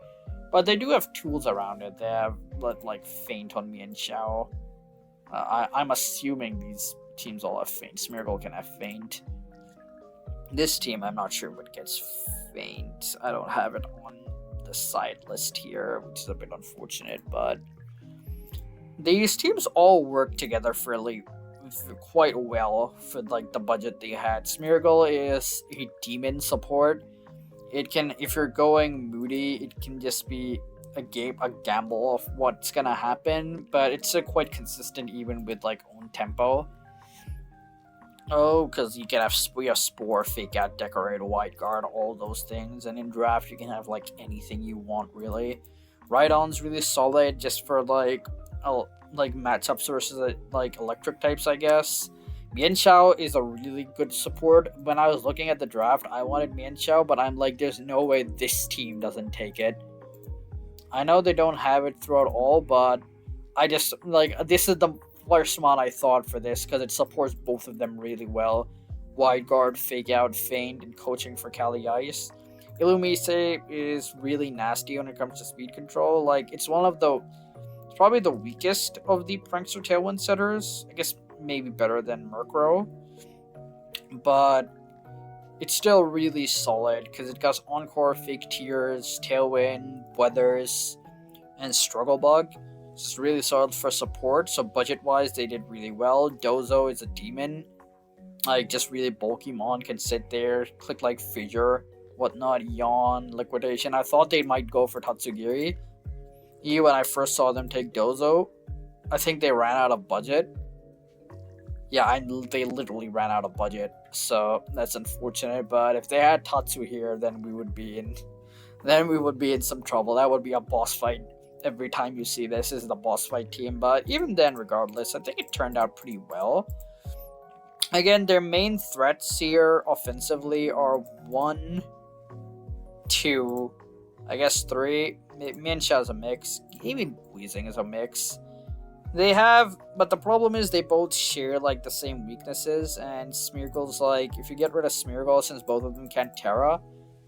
But they do have tools around it. They have like Feint on me and Xiao. I'm assuming these teams all have Feint. Smeargle can have Feint. This team, I'm not sure what gets Feint. I don't have it on the side list here, which is a bit unfortunate, but these teams all work together quite well for like the budget they had. Smeargle is a demon support. It can, if you're going moody, it can just be a gamble of what's gonna happen, but it's quite consistent even with like own tempo. Oh, because you can have Spore, Fake Out, Decorate, White Guard, all those things, and in draft you can have like anything you want really. Rhydon's really solid just for like matchups versus like electric types, I guess. Mienshao is a really good support. When I was looking at the draft, I wanted Mienshao, but I'm like, there's no way this team doesn't take it. I know they don't have it throughout all, but I just like this is the first one I thought for this because it supports both of them really well. Wide guard, fake out, feint, and coaching for Kali Ice. Illumise is really nasty when it comes to speed control. Like it's probably the weakest of the Prankster Tailwind setters. I guess maybe better than Murkrow, but it's still really solid because it got Encore, Fake Tears, Tailwind, Weathers, and Struggle Bug. It's really solid for support, so budget-wise, they did really well. Dozo is a demon. Like, just really bulky mon can sit there, click like Fissure, whatnot, Yawn, Liquidation. I thought they might go for Tatsugiri. Even when I first saw them take Dozo, I think they ran out of budget. Yeah, they literally ran out of budget, so that's unfortunate. But if they had Tatsu here, then we would be in some trouble. That would be a boss fight. Every time you see this is the boss fight team, but even then, regardless, I think it turned out pretty well. Again, their main threats here offensively are 1, 2, I guess 3. Mienshao's a mix. Even Weezing is a mix. But the problem is they both share like the same weaknesses, and Smeargle's like, if you get rid of Smeargle, since both of them can't Terra,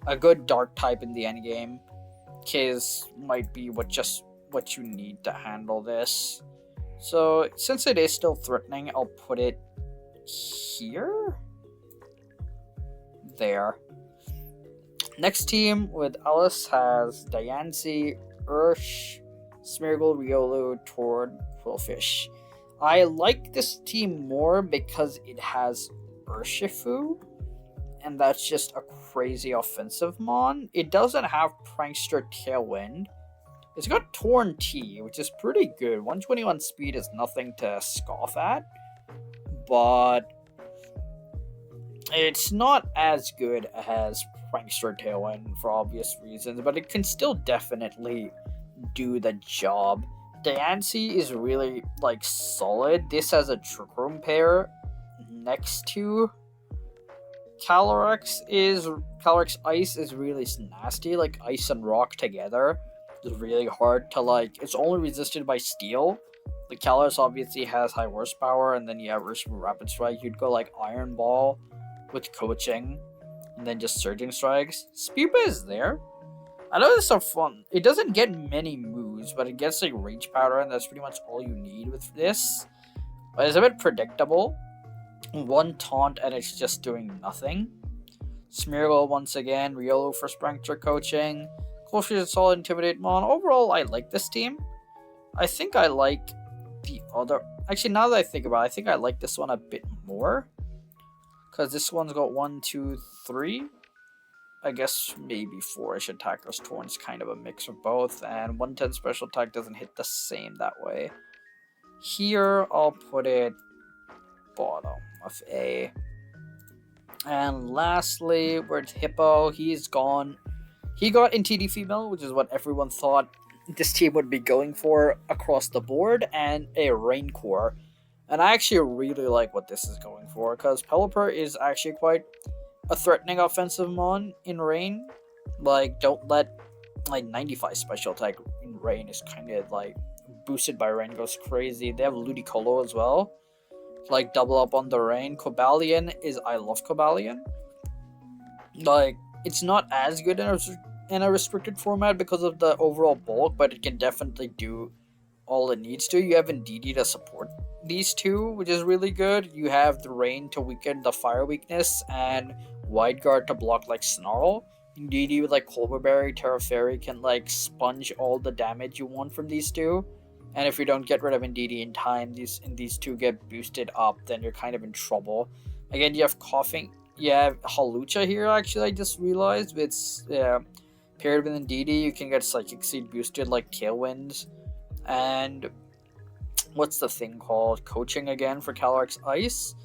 a good Dark type in the endgame might be what you need to handle this. So since it is still threatening, I'll put it here. There. Next team with Alice has Diancie, Ursh, Smeargle, Riolu, Tord, Quillfish. I like this team more because it has Urshifu, and that's just a crazy offensive mon. It doesn't have Prankster Tailwind. It's got Torn T, which is pretty good. 121 speed is nothing to scoff at, but it's not as good as Prankster Tailwind for obvious reasons, but it can still definitely do the job. Diancie is really like solid. This has a Trick Room pair next to Calyrex Ice is really nasty. Like Ice and Rock together is really hard to like. It's only resisted by Steel. The Calyrex obviously has high horsepower, and then you have Rapid Strike. You'd go like Iron Ball with coaching, and then just Surging Strikes. Spupa is there. I know this is fun. It doesn't get many moves, but it gets like Rage Powder, and that's pretty much all you need with this. But it's a bit predictable. One taunt, and it's just doing nothing. Smeargle once again. Riolu for Sprankster coaching. Quillfish is a solid Intimidate mon. Overall, I like this team. I think I like the other. Actually, now that I think about it, I think I like this one a bit more. Because this one's got 1, 2, 3. I guess maybe 4-ish attackers. Torn's kind of a mix of both, and 110 special attack doesn't hit the same that way. Here, I'll put it bottom of A. And lastly, with Hippo, he's gone. He got in TD Female, which is what everyone thought this team would be going for across the board, and a Rain Core. And I actually really like what this is going for, because Pelipper is actually quite a threatening offensive mon in Rain. Like, don't let, like, 95 special attack in Rain is kind of, like, boosted by Rain goes crazy. They have Ludicolo as well. Like, double up on the Rain. Cobalion is, I love Cobalion. Like, it's not as good in a restricted format because of the overall bulk, but it can definitely do all it needs to. You have Indeedee to support these two, which is really good. You have the Rain to weaken the fire weakness, and Wide Guard to block like Snarl. Indeedee with like Colberberry, Terra Fairy can like sponge all the damage you want from these two. And if you don't get rid of Indeedee in time, these two get boosted up, then you're kind of in trouble. Again, you have Coughing. You have Halucha here, actually, I just realized. It's paired with Indeedee, you can get Psychic Seed boosted like Tailwinds. And what's the thing called? Coaching again for Calyrex Ice.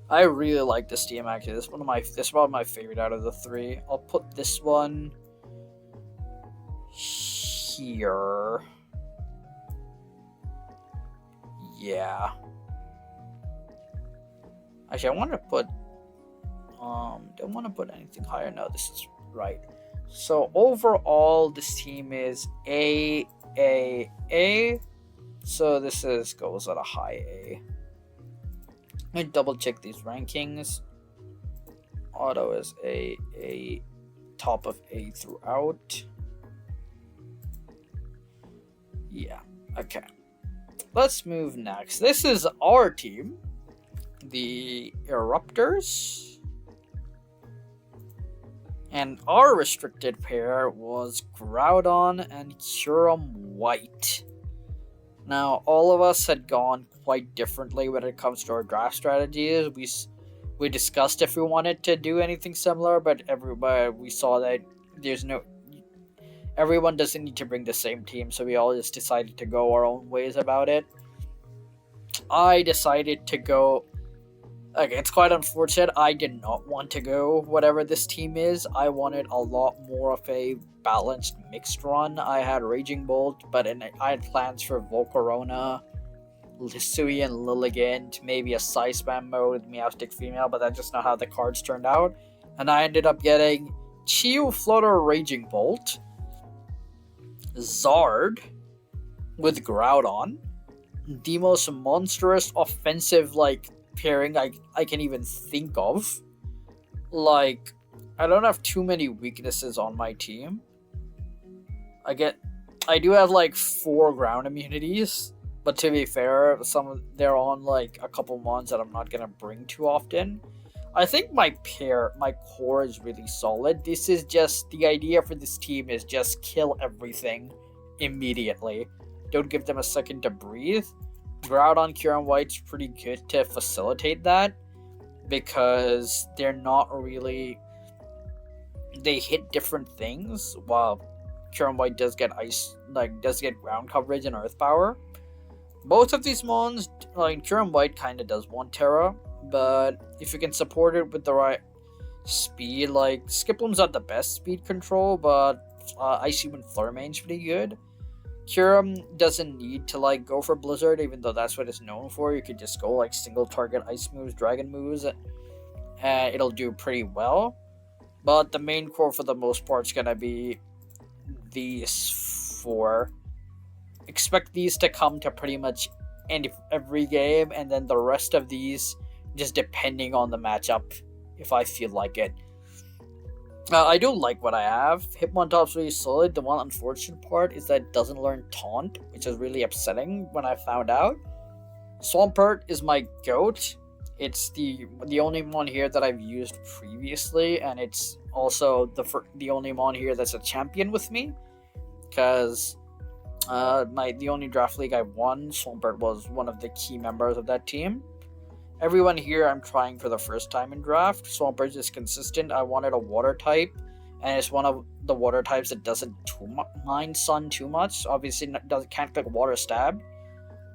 I really like this team, actually. This is probably my favorite out of the three. I'll put this one here. Yeah. Actually, I want to put don't want to put anything higher. No, this is right. So overall, this team is A. So this goes at a high A. Let me double check these rankings. Auto is A, top of A throughout. Yeah, okay. Let's move next. This is our team, the Eruptors. And our restricted pair was Groudon and Kyurem White. Now, all of us had gone quite differently when it comes to our draft strategies. We discussed if we wanted to do anything similar, but we saw that everyone doesn't need to bring the same team, so we all just decided to go our own ways about it. I decided to go. Okay, it's quite unfortunate. I did not want to go whatever this team is. I wanted a lot more of a balanced mixed run. I had Raging Bolt, but I had plans for Volcarona, Hisuian Lilligant, maybe a Psy Spam mode with Meowstic Female, but that's just not how the cards turned out. And I ended up getting Chiu Flutter Raging Bolt, Zard with Groudon, the most monstrous offensive pairing I can even think of. I don't have too many weaknesses on my team. I do have 4 ground immunities, but to be fair, they're on a couple mons that I'm not gonna bring too often. I think my core is really solid. This is just the idea for this team is just kill everything immediately. Don't give them a second to breathe. Groudon, Kyurem White's pretty good to facilitate that because they're not really. They hit different things while Kyurem White does get ground coverage and earth power. Both of these mons, Kyurem White kind of does 1 Terra, but if you can support it with the right speed, Skiploom's not the best speed control, but Icy Wind Flurmane's pretty good. Kyurem doesn't need to go for Blizzard, even though that's what it's known for. You could just go single target ice moves, dragon moves, and it'll do pretty well. But the main core for the most part is gonna be these 4. Expect these to come to pretty much every game, and then the rest of these just depending on the matchup if I feel like it. I do like what I have. Hitmontop's really solid. The one unfortunate part is that it doesn't learn Taunt, which is really upsetting when I found out. Swampert is my GOAT. It's the only one here that I've used previously, and it's also the only one here that's a champion with me. Because the only draft league I won, Swampert was one of the key members of that team. Everyone here I'm trying for the first time in draft. Swampert is consistent. I wanted a water type, and it's one of the water types that doesn't mind sun too much. Obviously, can't click water stab,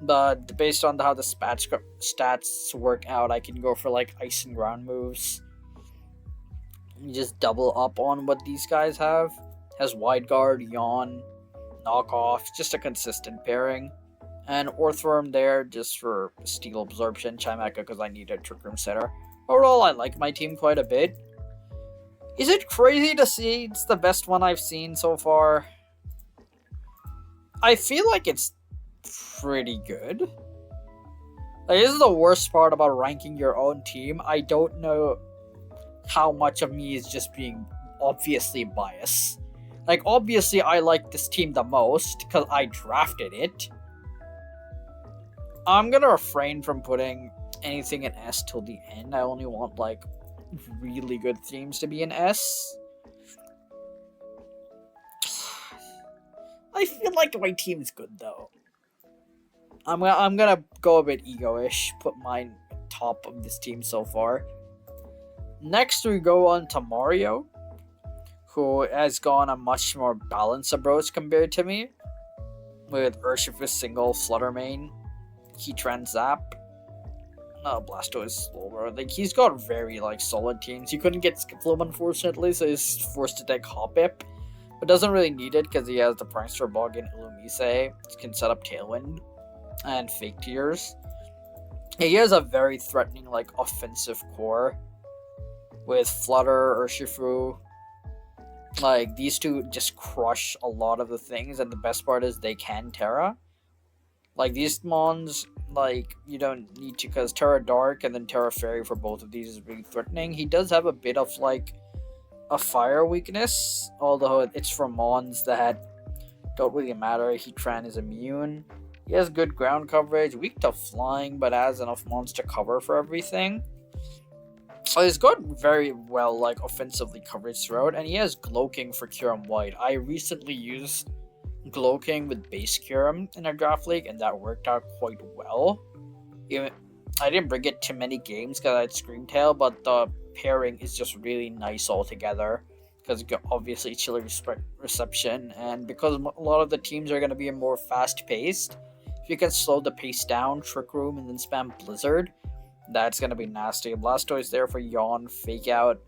but based on how the stats work out, I can go for ice and ground moves. You just double up on what these guys have. Has Wide Guard, Yawn, Knockoff, just a consistent pairing. And Orthworm there just for Steel Absorption, Chimecha because I need a Trick Room Setter. Overall, I like my team quite a bit. Is it crazy to see it's the best one I've seen so far? I feel like it's pretty good. This is the worst part about ranking your own team. I don't know how much of me is just being obviously biased. Obviously I like this team the most because I drafted it. I'm gonna refrain from putting anything in S till the end. I only want really good themes to be in S. I feel like my team's good though. I'm gonna go a bit ego-ish, put mine top of this team so far. Next we go on to Mario, who has gone a much more balanced approach compared to me, with Urshifu single Flutter Mane, Heatran Zap, Blastoise slower. He's got very solid teams. He couldn't get Skiploom unfortunately, so he's forced to take Hoppip. but doesn't really need it because he has the Prankster Bug and Illumise. He can set up Tailwind and Fake Tears. He has a very threatening, like, offensive core with Flutter or Shifu. Like, these two just crush a lot of the things, and the best part is they can Terra. Like, these mons, like, you don't need to, because Terra Dark and then Terra Fairy for both of these is really threatening. He does have a bit of, like, a fire weakness, although it's for mons that don't really matter. Heatran is immune. He has good ground coverage, weak to flying, but has enough mons to cover for everything. So he's got very well, like, offensively coverage throughout, and he has Gloking for Kyurem White. I recently used Gloking with base Kyurem in a draft league, and that worked out quite well. I didn't bring it to many games because I had Screamtail, but the pairing is just really nice altogether. Because you got obviously chilly reception, and because a lot of the teams are going to be more fast-paced, if you can slow the pace down, Trick Room, and then spam Blizzard, that's going to be nasty. Blastoise there for Yawn, Fake Out.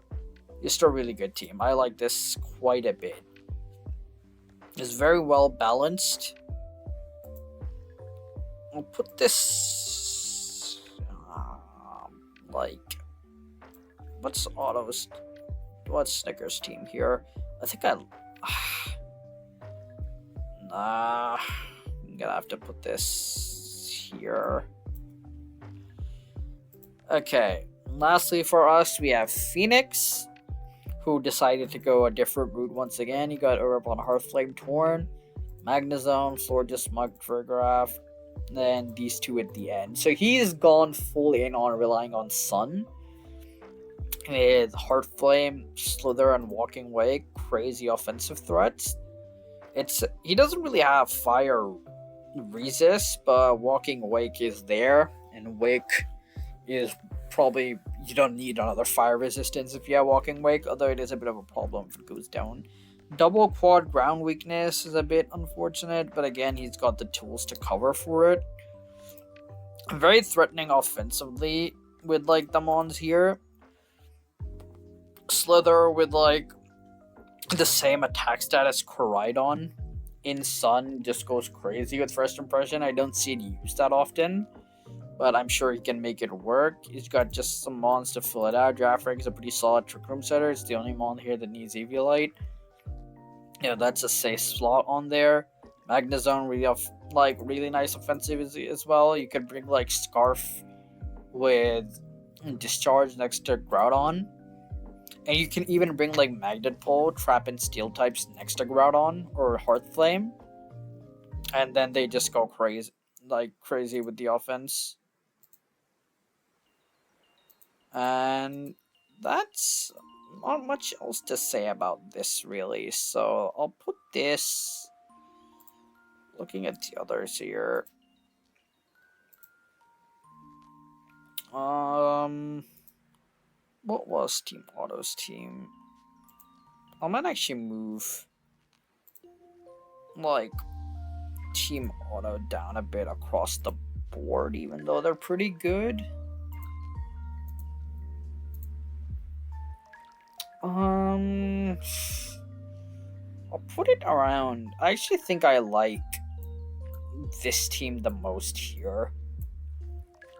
It's still a really good team. I like this quite a bit. It's very well balanced. I'll put this... like... What's Snickers' team here? I think Nah... I'm gonna have to put this here. Okay, lastly for us, we have Phoenix, who decided to go a different route once again. He got Urup on Hearthflame Torn, Magnezone, Florges, Mugdraff, then these two at the end. So he's gone full in on relying on Sun. With Hearthflame, Slither, and Walking Wake, crazy offensive threats. He doesn't really have Fire resist, but Walking Wake is there, and Wake is probably, you don't need another fire resistance if you have Walking Wake, although it is a bit of a problem if it goes down. Double quad ground weakness is a bit unfortunate, but again, he's got the tools to cover for it. Very threatening offensively with, like, the mons here. Slither with, like, the same attack stat as Koraidon in Sun just goes crazy with first impression. I don't see it used that often, but I'm sure he can make it work. He's got just some mons to fill it out. Draftrig is a pretty solid Trick Room setter. It's the only mon here that needs Eviolite. Yeah, that's a safe slot on there. Magnezone really nice offensive as well. You could bring, like, Scarf with Discharge next to Groudon. And you can even bring, like, Magnet Pull, Trap and Steel types next to Groudon or Hearthflame. And then they just go crazy with the offense. And that's not much else to say about this, really. So I'll put this... Looking at the others here. What was Team Auto's team? I might actually move, like, Team Auto down a bit across the board, even though they're pretty good. I'll put it around. I actually think I like this team the most here.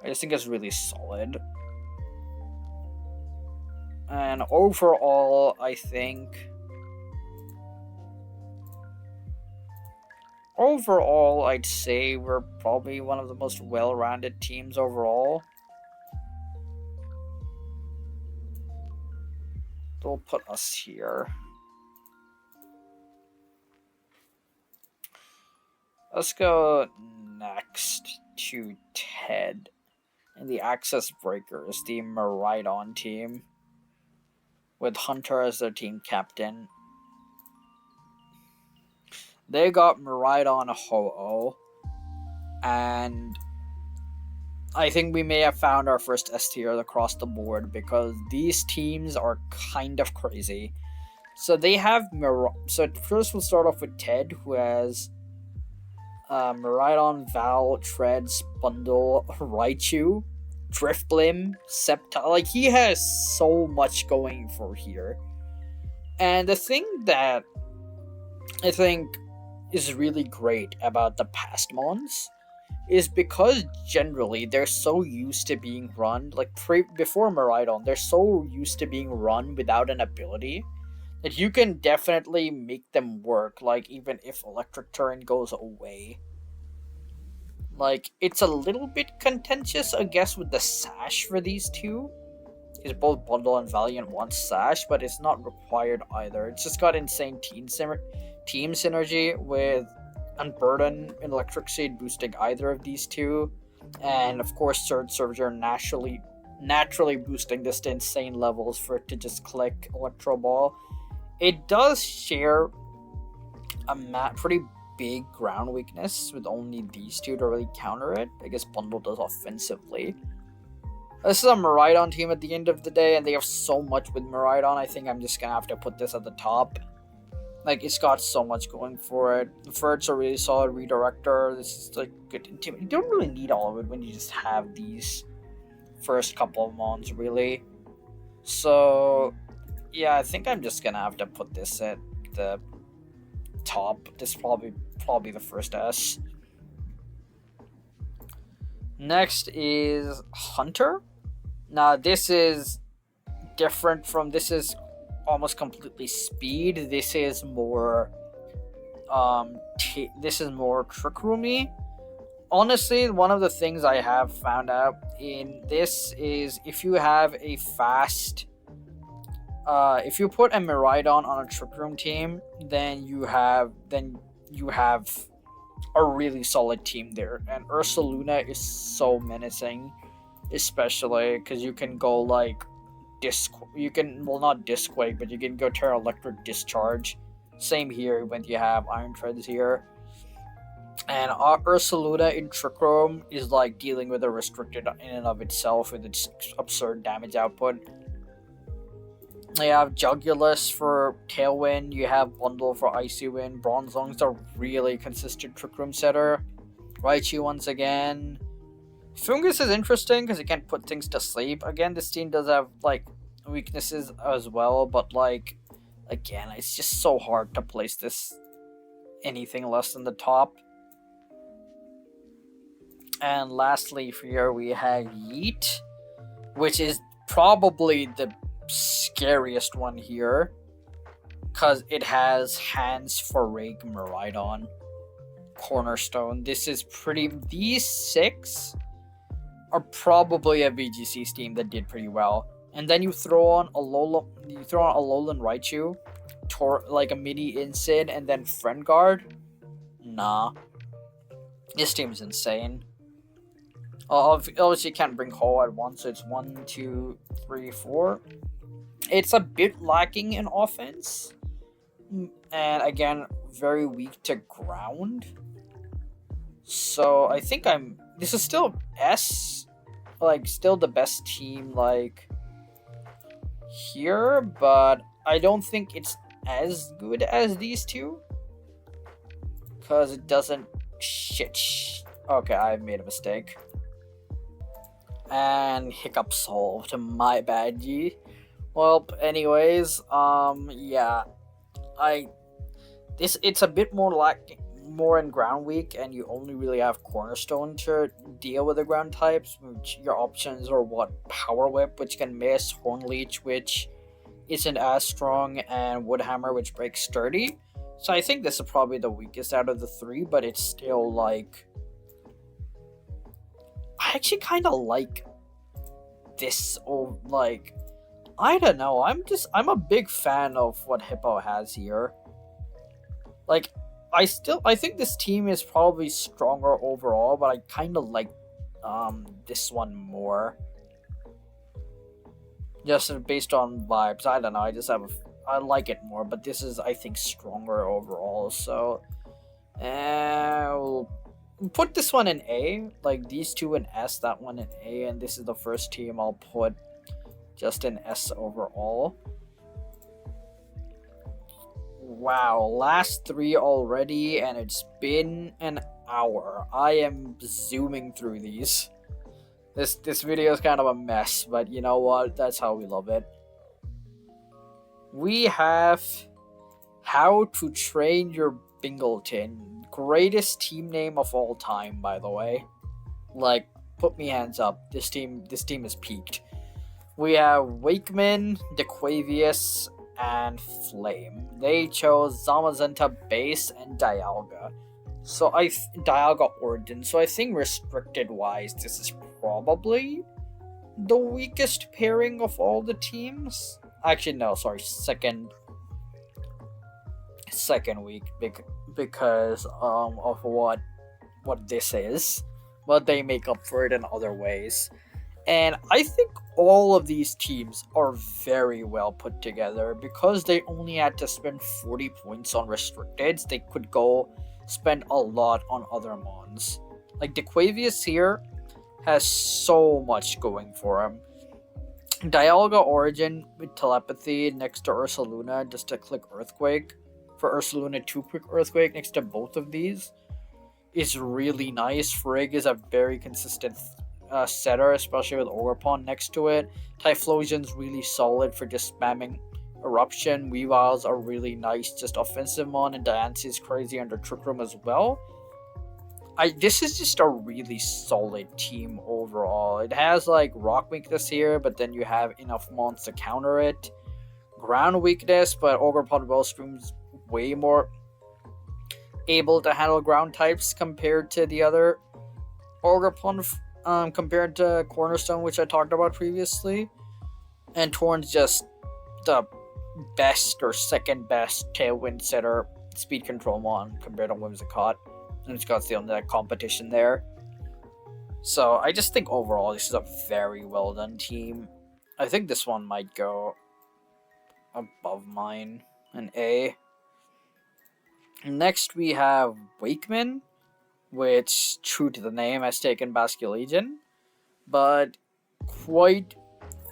I just think it's really solid. And overall, I think... Overall, I'd say we're probably one of the most well-rounded teams overall. They'll put us here. Let's go next to Ted and the Access Breakers, the Miraidon team, with Hunter as their team captain. They got Miraidon Ho-Oh, and I think we may have found our first S tier across the board because these teams are kind of crazy. So they have So first we'll start off with Ted, who has Miraidon, Val, Treads, Bundle, Raichu, Drifblim, Sceptile. Like, he has so much going for here. And the thing that I think is really great about the past mons is because generally they're so used to being run before Miraidon, they're so used to being run without an ability that you can definitely make them work, like even if electric turn goes away. Like it's a little bit contentious, I guess, with the sash for these two. Because both Bundle and Valiant want sash, but it's not required either. It's just got insane team synergy with Unburden and Electric Shade boosting either of these two. And of course Surge Surger naturally boosting this to insane levels for it to just click Electro Ball. It does share a pretty big ground weakness with only these two to really counter it. I guess Bundle does offensively. This is a Miraidon team at the end of the day, and they have so much with Miraidon. I think I'm just gonna have to put this at the top. Like, it's got so much going for it. The Fert's a really solid redirector. This is like good. You don't really need all of it when you just have these first couple of mons, really. So, yeah, I think I'm just gonna have to put this at the top. This is probably the first S. Next is Hunter. Now this is different from this is almost completely speed. This is more this is more trick roomy. Honestly, one of the things I have found out in this is if you have a fast if you put a Miraidon on a trick room team, then you have a really solid team there. And Ursaluna is so menacing, especially because you can go like not Disquake, but you can go Terra Electric Discharge. Same here when you have Iron Treads here. And Ursaluna in Trick Room is like dealing with a restricted in and of itself with its absurd damage output. You have Jugulus for Tailwind, you have Bundle for Icy Wind, Bronzong's a really consistent Trick Room setter. Raichu once again. Fungus is interesting because it can put things to sleep. Again, this team does have like weaknesses as well, but like again, it's just so hard to place this anything less than the top. And lastly here we have Yeet, which is probably the scariest one here because it has Hands for Rig Miraidon Cornerstone. These 6 are probably a VGC team that did pretty well. And then you throw on Alolan Raichu, like a mini Incid, and then Friend Guard. Nah. This team's insane. Obviously you can't bring Ho at once, so it's 1, 2, 3, 4. It's a bit lacking in offense. And again, very weak to ground. So I think this is still S. Like, still the best team, like, here. But I don't think it's as good as these two. Because it doesn't... Okay, I made a mistake. And hiccup solved. My bad, G. Well, anyways, yeah, it's a bit more in ground weak, and you only really have Cornerstone to deal with the ground types. Which your options are Power Whip, which can miss, Horn Leech, which isn't as strong, and Woodhammer, which breaks sturdy. So I think this is probably the weakest out of the 3, but it's still like I actually kind of like this. I don't know. I'm a big fan of what Hippo has here. Like, I think this team is probably stronger overall, but I kind of like this one more. Just based on vibes. I don't know. I like it more, but this is, I think, stronger overall. So, we'll put this one in A. Like, these two in S, that one in A, and this is the first team I'll put just in S overall. Wow, last 3 already, and it's been an hour. I am zooming through these. This video is kind of a mess, but you know what? That's how we love it. We have How to Train Your Bingleton. Greatest team name of all time, by the way. Like, put me hands up. This team is peaked. We have Wakeman, DeQuavius, and Flame. They chose Zamazenta Base and Dialga. So Dialga Origin. So I think restricted wise, this is probably the weakest pairing of all the teams. Actually, no, sorry, second week because of what this is, but they make up for it in other ways. And I think all of these teams are very well put together because they only had to spend 40 points on restricteds. They could go spend a lot on other mons. Like DeQuavius here has so much going for him. Dialga Origin with Telepathy next to Ursaluna just to click Earthquake. For Ursaluna 2 quick Earthquake next to both of these is really nice. Frigg is a very consistent setter, especially with Ogerpon next to it. Typhlosion's really solid for just spamming Eruption. Weaviles are really nice, just offensive mon, and Diancie is crazy under Trick Room as well. This is just a really solid team overall. It has like rock weakness here, but then you have enough mons to counter it. Ground weakness, but Ogerpon Wellstream's way more able to handle ground types compared to the other Ogerpon, compared to Cornerstone, which I talked about previously. And Torn's just the best or second best Tailwind setter speed control mon compared to Whimsicott. And it's got the only competition there. So I just think overall this is a very well done team. I think this one might go above mine, an A. Next we have Wakeman, which, true to the name, has taken Basculegion. But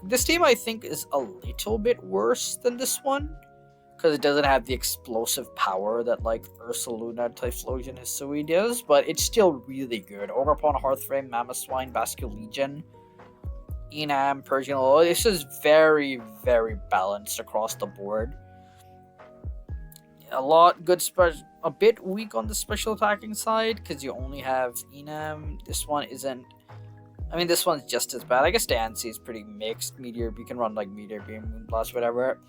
this team I think is a little bit worse than this one, because it doesn't have the explosive power that like Ursaluna, Typhlosion, Hisui does, but it's still really good. Ogerpon, Hearthframe, Mamoswine, Basculegion, Enam, Persian Alola. This is very, very balanced across the board. A bit weak on the special attacking side because you only have Enam. This one isn't. I mean, this one's just as bad. I guess Diancie is pretty mixed. Meteor, you can run like Meteor Beam, Moonblast, whatever.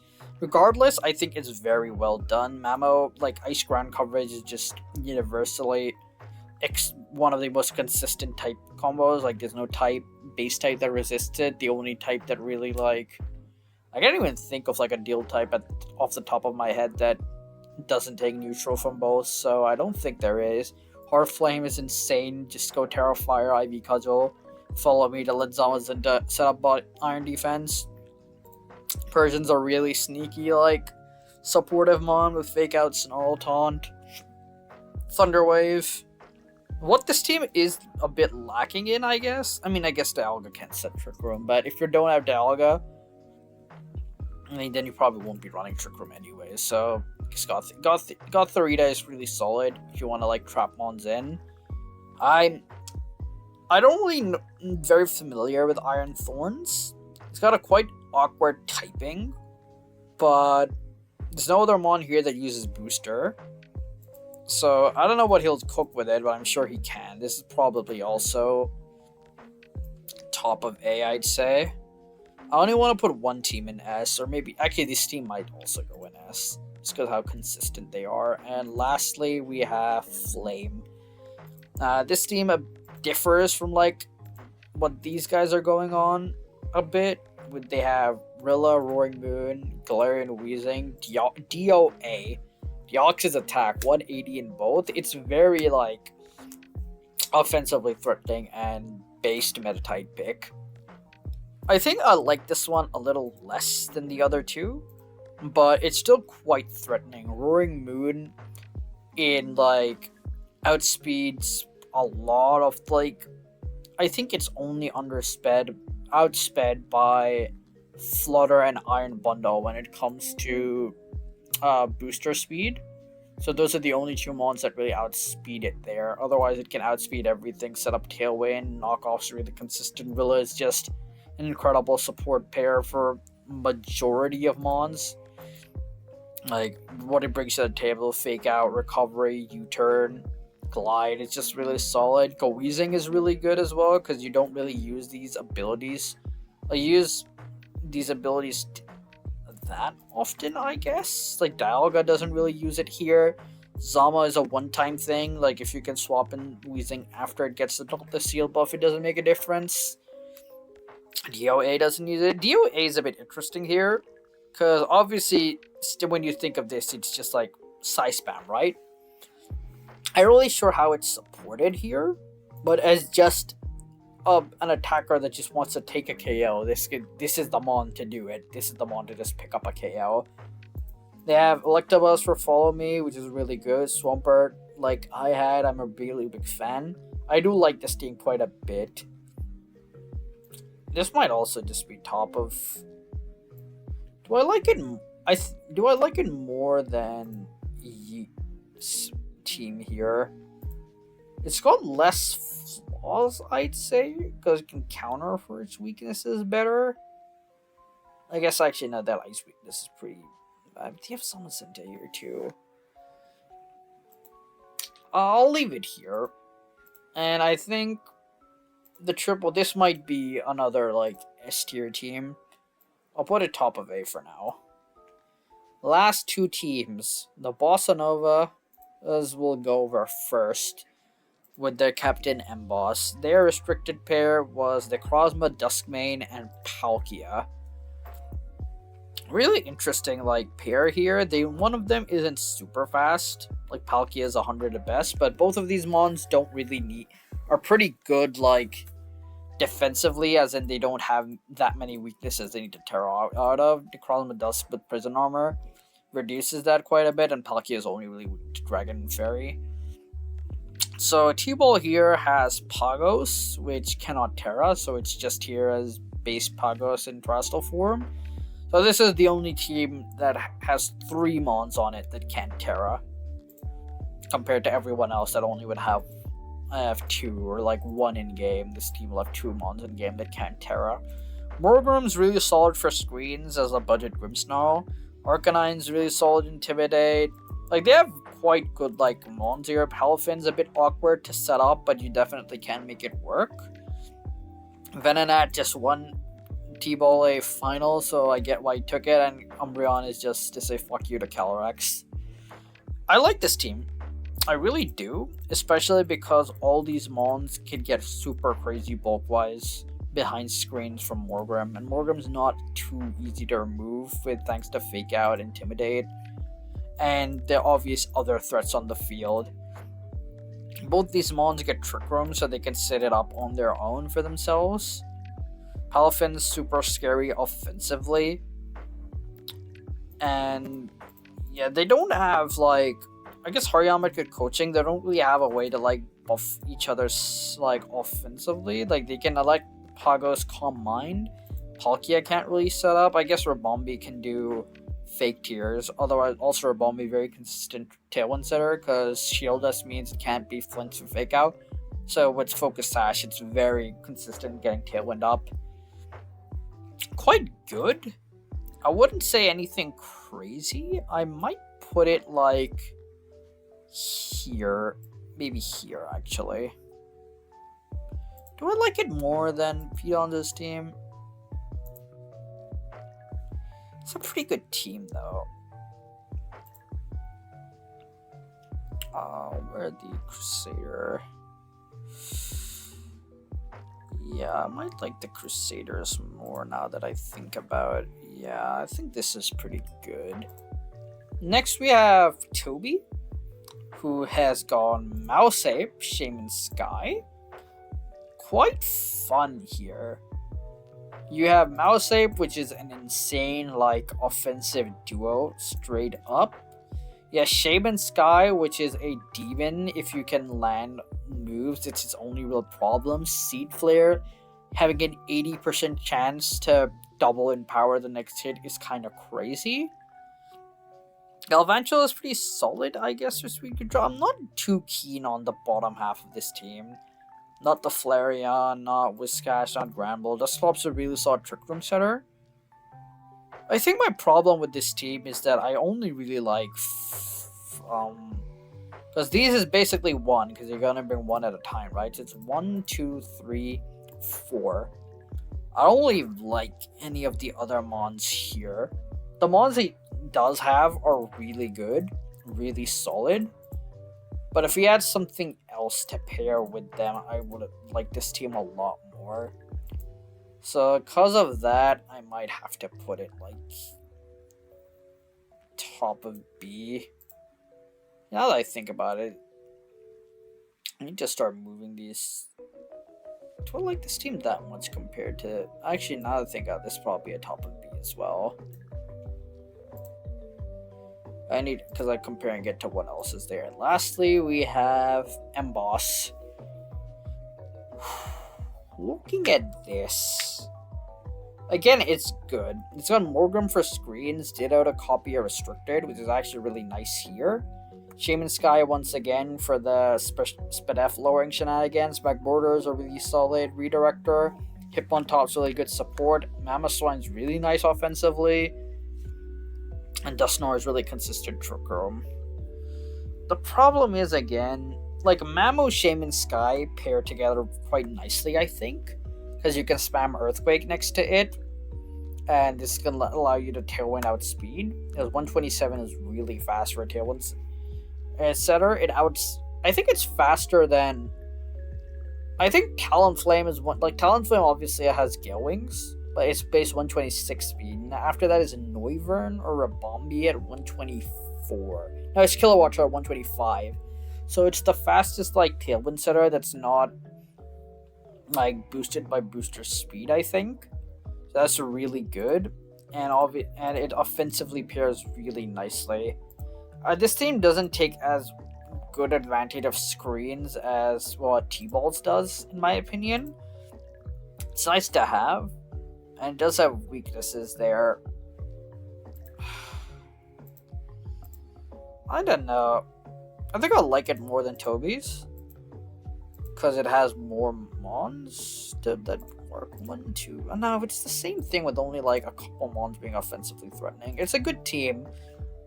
Regardless, I think it's very well done. Mamo, like Ice Ground coverage is just universally one of the most consistent type combos. Like, there's no base type that resists it. The only type that really I can't even think of like a deal type off the top of my head that doesn't take neutral from both, so I don't think there is. Heartflame is insane. Just go Terrafire, IV Cudgel. Follow me to let Zamazenta set up Iron Defense. Persians are really sneaky, supportive mon with Fake Out, Snarl Taunt, Thunderwave. What this team is a bit lacking in, I guess. I mean, I guess Dialga can't set Trick Room, but if you don't have Dialga, I mean, then you probably won't be running Trick Room anyway, so Gothorita is really solid if you want to trap mons in. I don't really very familiar with Iron Thorns. It's got a quite awkward typing, but there's no other mon here that uses Booster. So I don't know what he'll cook with it, but I'm sure he can. This is probably also top of A, I'd say. I only want to put one team in S, or maybe actually this team might also go in S. Just because how consistent they are. And lastly, we have Flame. This team differs from what these guys are going on a bit. They have Rilla, Roaring Moon, Galarian Weezing, DOA. Deoxys attack, 180 in both. It's very offensively threatening and based meta type pick. I think I like this one a little less than the other two, but it's still quite threatening. Roaring Moon in outspeeds a lot of I think it's only outsped by Flutter and Iron Bundle when it comes to booster speed. So those are the only two mons that really outspeed it there. Otherwise it can outspeed everything, set up Tailwind, knockoffs really consistent. Rilla is just an incredible support pair for majority of mons. Like what it brings to the table: fake out, recovery, U-turn, glide. It's just really solid. Go Weezing is really good as well because you don't really use these abilities. I use these abilities that often, I guess. Like Dialga doesn't really use it here. Zama is a one-time thing. Like if you can swap in Weezing after it gets the seal buff, it doesn't make a difference. DOA doesn't use it. DOA is a bit interesting here, because obviously, when you think of this, it's just like size spam, right? I'm really sure how it's supported here, but as just an attacker that just wants to take a KO, this is the mon to do it. This is the mon to just pick up a KO. They have Electabuzz for Follow Me, which is really good. Swampert, like I had, I'm a really big fan. I do like this team quite a bit. This might also just be top of. Do I like it? Do I like it more than Yeet's team here? It's got less flaws, I'd say, because it can counter for its weaknesses better. I guess actually no, that ice weakness is pretty. Do you have Summon Center here too? I'll leave it here, and I think the triple. This might be another like S tier team. I'll put it top of A for now. Last two teams, the Bossa Nova, as we'll go over first, with their captain and boss. Their restricted pair was the Krozma Duskmane and Palkia. Really interesting like pair here. One of them isn't super fast. Like Palkia is 100 at best, but both of these mons don't really are pretty good like defensively, as in they don't have that many weaknesses they need to tear out of. The Krozma Dusk with prison armor reduces that quite a bit, and Palkia is only really weak to Dragon and Fairy. So T-Ball here has Pagos, which cannot Terra, so it's just here as base Pagos in Terrestrial form. So this is the only team that has 3 mons on it that can't Terra, compared to everyone else that only would have 2 or like 1 in game. This team will have 2 mons in game that can't Terra. Morgrum's really solid for screens as a budget Grimmsnarl. Arcanine's really solid Intimidate. Like they have quite good like mons here. Palafin's a bit awkward to set up, but you definitely can make it work. Venonat just won T-Ball a final, so I get why he took it, and Umbreon is just to say fuck you to Calyrex. I like this team. I really do, especially because all these mons can get super crazy bulk-wise behind screens from Morgrim, and Morgrim's not too easy to remove with thanks to Fake Out, Intimidate, and the obvious other threats on the field. Both these mons get Trick Room, so they can set it up on their own for themselves. Palafin's super scary offensively, and yeah, they don't have like, I guess Hariyama good coaching. They don't really have a way to like buff each other's like offensively. Like they can elect Pagos Calm Mind. Palkia can't really set up. I guess Rabombi can do fake tiers. Otherwise, also Rabombi very consistent Tailwind setter because Shield Dust means it can't be flinch and Fake Out. So with Focus Sash, it's very consistent getting Tailwind up. Quite good. I wouldn't say anything crazy. I might put it like here. Maybe here, actually. Do I like it more than Pidon's team? It's a pretty good team, though. Where the Crusader? Yeah, I might like the Crusaders more now that I think about it. Yeah, I think this is pretty good. Next we have Toby, who has gone Mouse Ape, Shaman Sky. Quite fun here. You have Mouse Ape, which is an insane, like, offensive duo, straight up. Yeah, Shaman Sky, which is a demon. If you can land moves, it's its only real problem. Seed Flare, having an 80% chance to double in power the next hit is kind of crazy. Galvantula is pretty solid, I guess, for Sweet Control. I'm not too keen on the bottom half of this team. Not the Flareon, not Whiscash, not Granbull. Dusclops a really solid Trick Room setter. I think my problem with this team is that I only really like because these is basically one, because you're gonna bring one at a time, right? So it's 1, 2, 3, 4. I don't really like any of the other mons here. The mons he does have are really good, really solid. But if he had something else to pair with them, I would like this team a lot more. So because of that, I might have to put it like top of B. Now that I think about it, I need to start moving these. Do I like this team that much compared to? Actually, now that I think about this, probably a top of B as well. I need, because I'm comparing it to what else is there. And lastly, we have Emboss. Looking at this, again, it's good. It's got Morgan for screens, did out a copy of Restricted, which is actually really nice here. Shaman Sky once again for the SPDF lowering shenanigans. Back borders are really solid. Redirector. Hip on top's really good support. Mammoth Swine's really nice offensively. And Dustnor is really consistent trick room. The problem is, again, like Mamo, Shaman, Sky pair together quite nicely, I think. Because you can spam Earthquake next to it. And this can allow you to Tailwind outspeed. Because 127 is really fast for Tailwinds, etc. I think it's faster than. I think Talonflame is one. Like Talonflame obviously has Gale Wings, but it's base 126 speed. And after that is a Noivern or a Bombi at 124. No, it's Kilowatts at 125. So it's the fastest like Tailwind setter that's not like boosted by booster speed, I think. So that's really good. And it offensively pairs really nicely. This team doesn't take as good advantage of screens as what T-Balls does, in my opinion. It's nice to have, and it does have weaknesses there. I don't know. I think I like it more than Toby's, because it has more mons that work. 1, 2. No, it's the same thing with only like a couple mons being offensively threatening. It's a good team.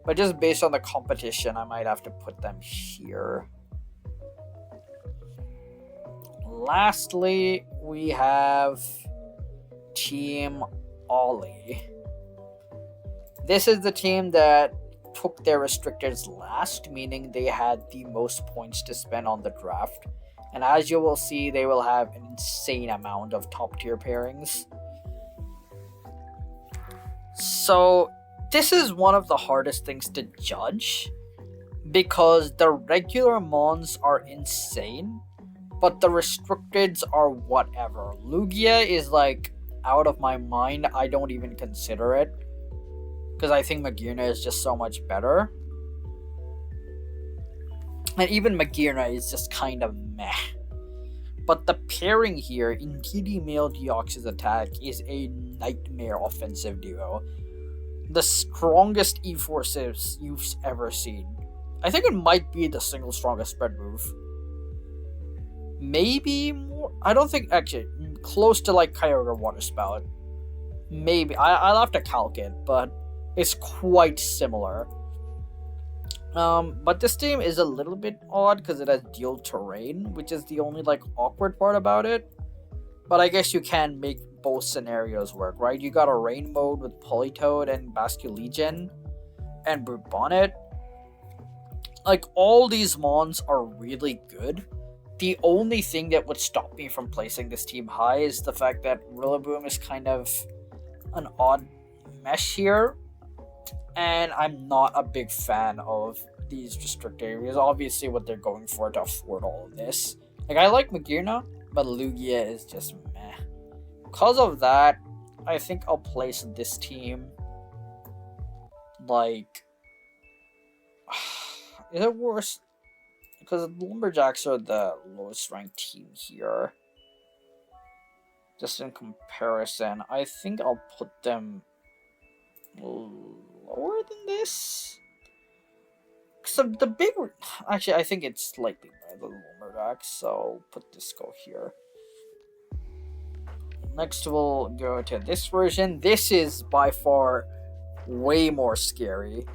But just based on the competition, I might have to put them here. Lastly, we have Team Ollie. This is the team that took their restrictors last, meaning they had the most points to spend on the draft. And as you will see, they will have an insane amount of top tier pairings. So this is one of the hardest things to judge, because the regular mons are insane, but the restricteds are whatever. Lugia is like out of my mind. I don't even consider it, because I think Magearna is just so much better. And even Magearna is just kind of meh. But the pairing here, Indeedee Male Deoxys attack, is a nightmare offensive duo. The strongest E4 you've ever seen. I think it might be the single strongest spread move. Maybe more. I don't think, actually, close to like Kyogre Water Spout. Maybe. I'll have to calc it, but it's quite similar. But this team is a little bit odd because it has dual terrain, which is the only like awkward part about it. But I guess you can make both scenarios work, right? You got a rain mode with Politoed and Basculegion and Brute Bonnet. Like, all these mons are really good. The only thing that would stop me from placing this team high is the fact that Rillaboom is kind of an odd mesh here. And I'm not a big fan of these restricted areas. Obviously, what they're going for to afford all of this. Like, I like Magearna, but Lugia is just meh. Because of that, I think I'll place this team like. Is it worse? Because the Lumberjacks are the lowest ranked team here. Just in comparison, I think I'll put them lower than this. So the big, actually, I think it's slightly better than Lumberjacks, so I'll put this go here. Next, we'll go to this version. This is by far way more scary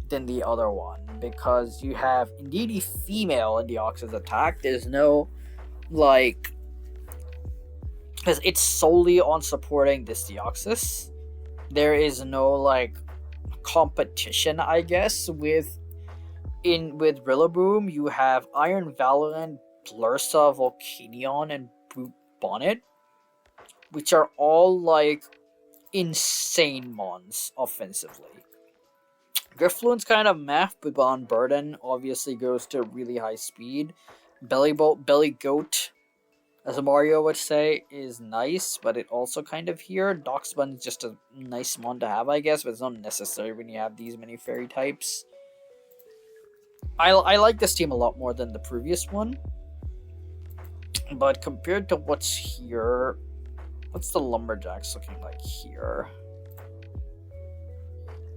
than the other one, because you have indeed a female in Deoxys attack. There's no like, because it's solely on supporting this Deoxys. There is no like competition, I guess. With Rillaboom, you have Iron Valorant, Blursa, Volcanion, and Brute Bonnet, which are all like insane mons offensively. Drifloon's kind of meh, but Bon Burden obviously goes to really high speed. Belly Goat, as Mario would say, is nice, but it also kind of here. Doxbun is just a nice mon to have, I guess, but it's not necessary when you have these many fairy types. I like this team a lot more than the previous one. But compared to what's here, what's the Lumberjacks looking like here?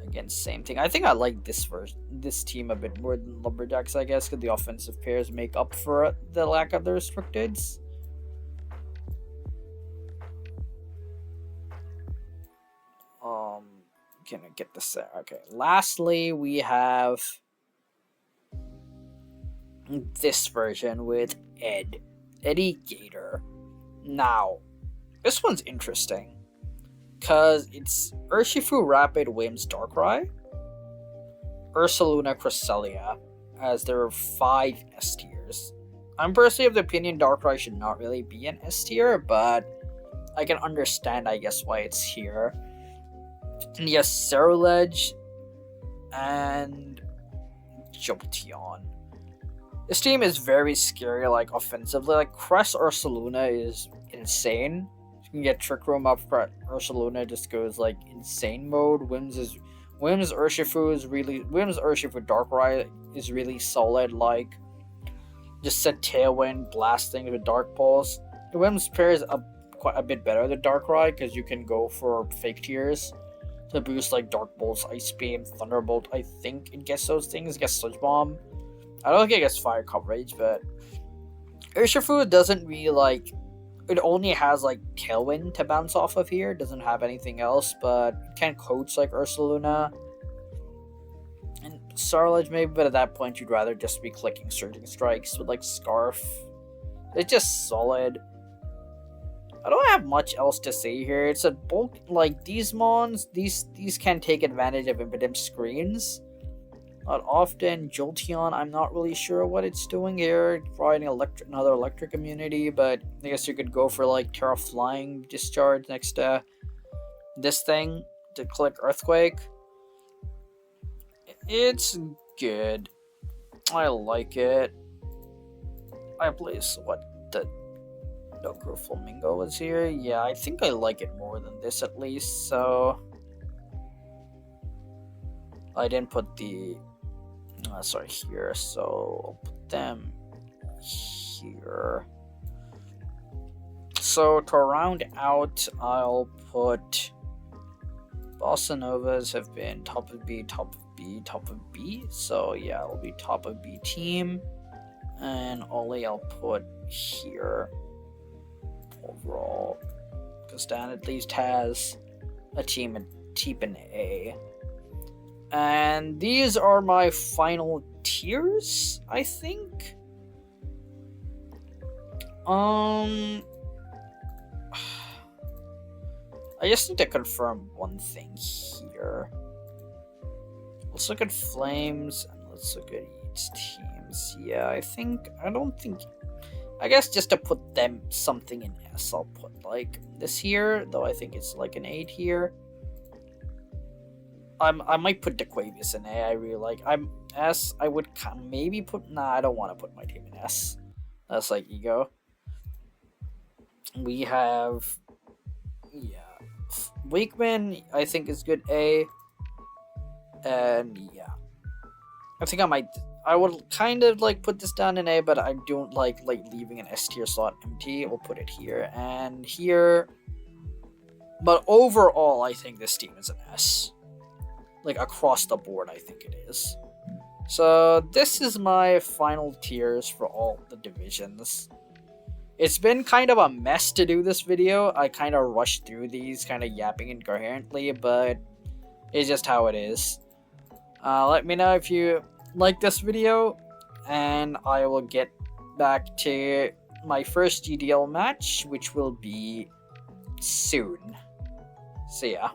Again, same thing. I think I like this team a bit more than Lumberjacks, I guess, because the offensive pairs make up for the lack of the restricteds. Can I get this there? Okay. Lastly, we have this version with Eddie Gator. Now, this one's interesting, because it's Urshifu, Rapid, Wims, Darkrai, Ursaluna, Cresselia, as there are 5 S tiers. I'm personally of the opinion Darkrai should not really be an S tier, but I can understand, I guess, why it's here. And yes, Ceruledge and Jolteon. This team is very scary, like, offensively. Like, Crest Ursaluna is insane. You can get Trick Room up for Ursaluna, just goes, like, insane mode. Wims Urshifu Darkrai is really solid, like, just set Tailwind, blasting with Dark Pulse. The Wims pairs quite a bit better than Darkrai, because you can go for fake tiers to boost, like, Dark Bolts, Ice Beam, Thunderbolt. I think it gets those things. It gets Sludge Bomb. I don't think it gets fire coverage, but Urshifu doesn't really, like, it only has, like, Tailwind to bounce off of here. It doesn't have anything else, but it can coach, like, Ursaluna and Sarlage maybe, but at that point you'd rather just be clicking Surging Strikes with, like, Scarf. It's just solid. I don't have much else to say here. It's a bulk, like, these mons, these can take advantage of Impidimp screens. Not often. Jolteon, I'm not really sure what it's doing here. Providing another electric immunity, but I guess you could go for, like, Terra Flying Discharge next to this thing to click Earthquake. It's good. I like it. I place what the Dokuro Flamingo was here. Yeah, I think I like it more than this at least, so I didn't put the here, so I'll put them here. So to round out, I'll put Bossa Novas have been top of B, top of B, top of B. So yeah, it'll be top of B team. And Ollie I'll put here overall, because Dan at least has a team in A. And these are my final tiers, I think. I just need to confirm one thing here. Let's look at Flames and let's look at each teams. Yeah, I guess just to put them something in S, I'll put like this here, though I think it's like an 8 here. I might put DeQuavius in A. I really like. I'm S. I would maybe put. Nah, I don't want to put my team in S. That's like ego. We have, Wakeman. I think is good A. And yeah, I think I would kind of like put this down in A, but I don't like leaving an S tier slot empty. We'll put it here and here. But overall, I think this team is an S. Like, across the board, I think it is. So, this is my final tiers for all the divisions. It's been kind of a mess to do this video. I kind of rushed through these, kind of yapping incoherently, but It's just how it is. Let me know if you like this video, and I will get back to my first GDL match, which will be soon. See ya.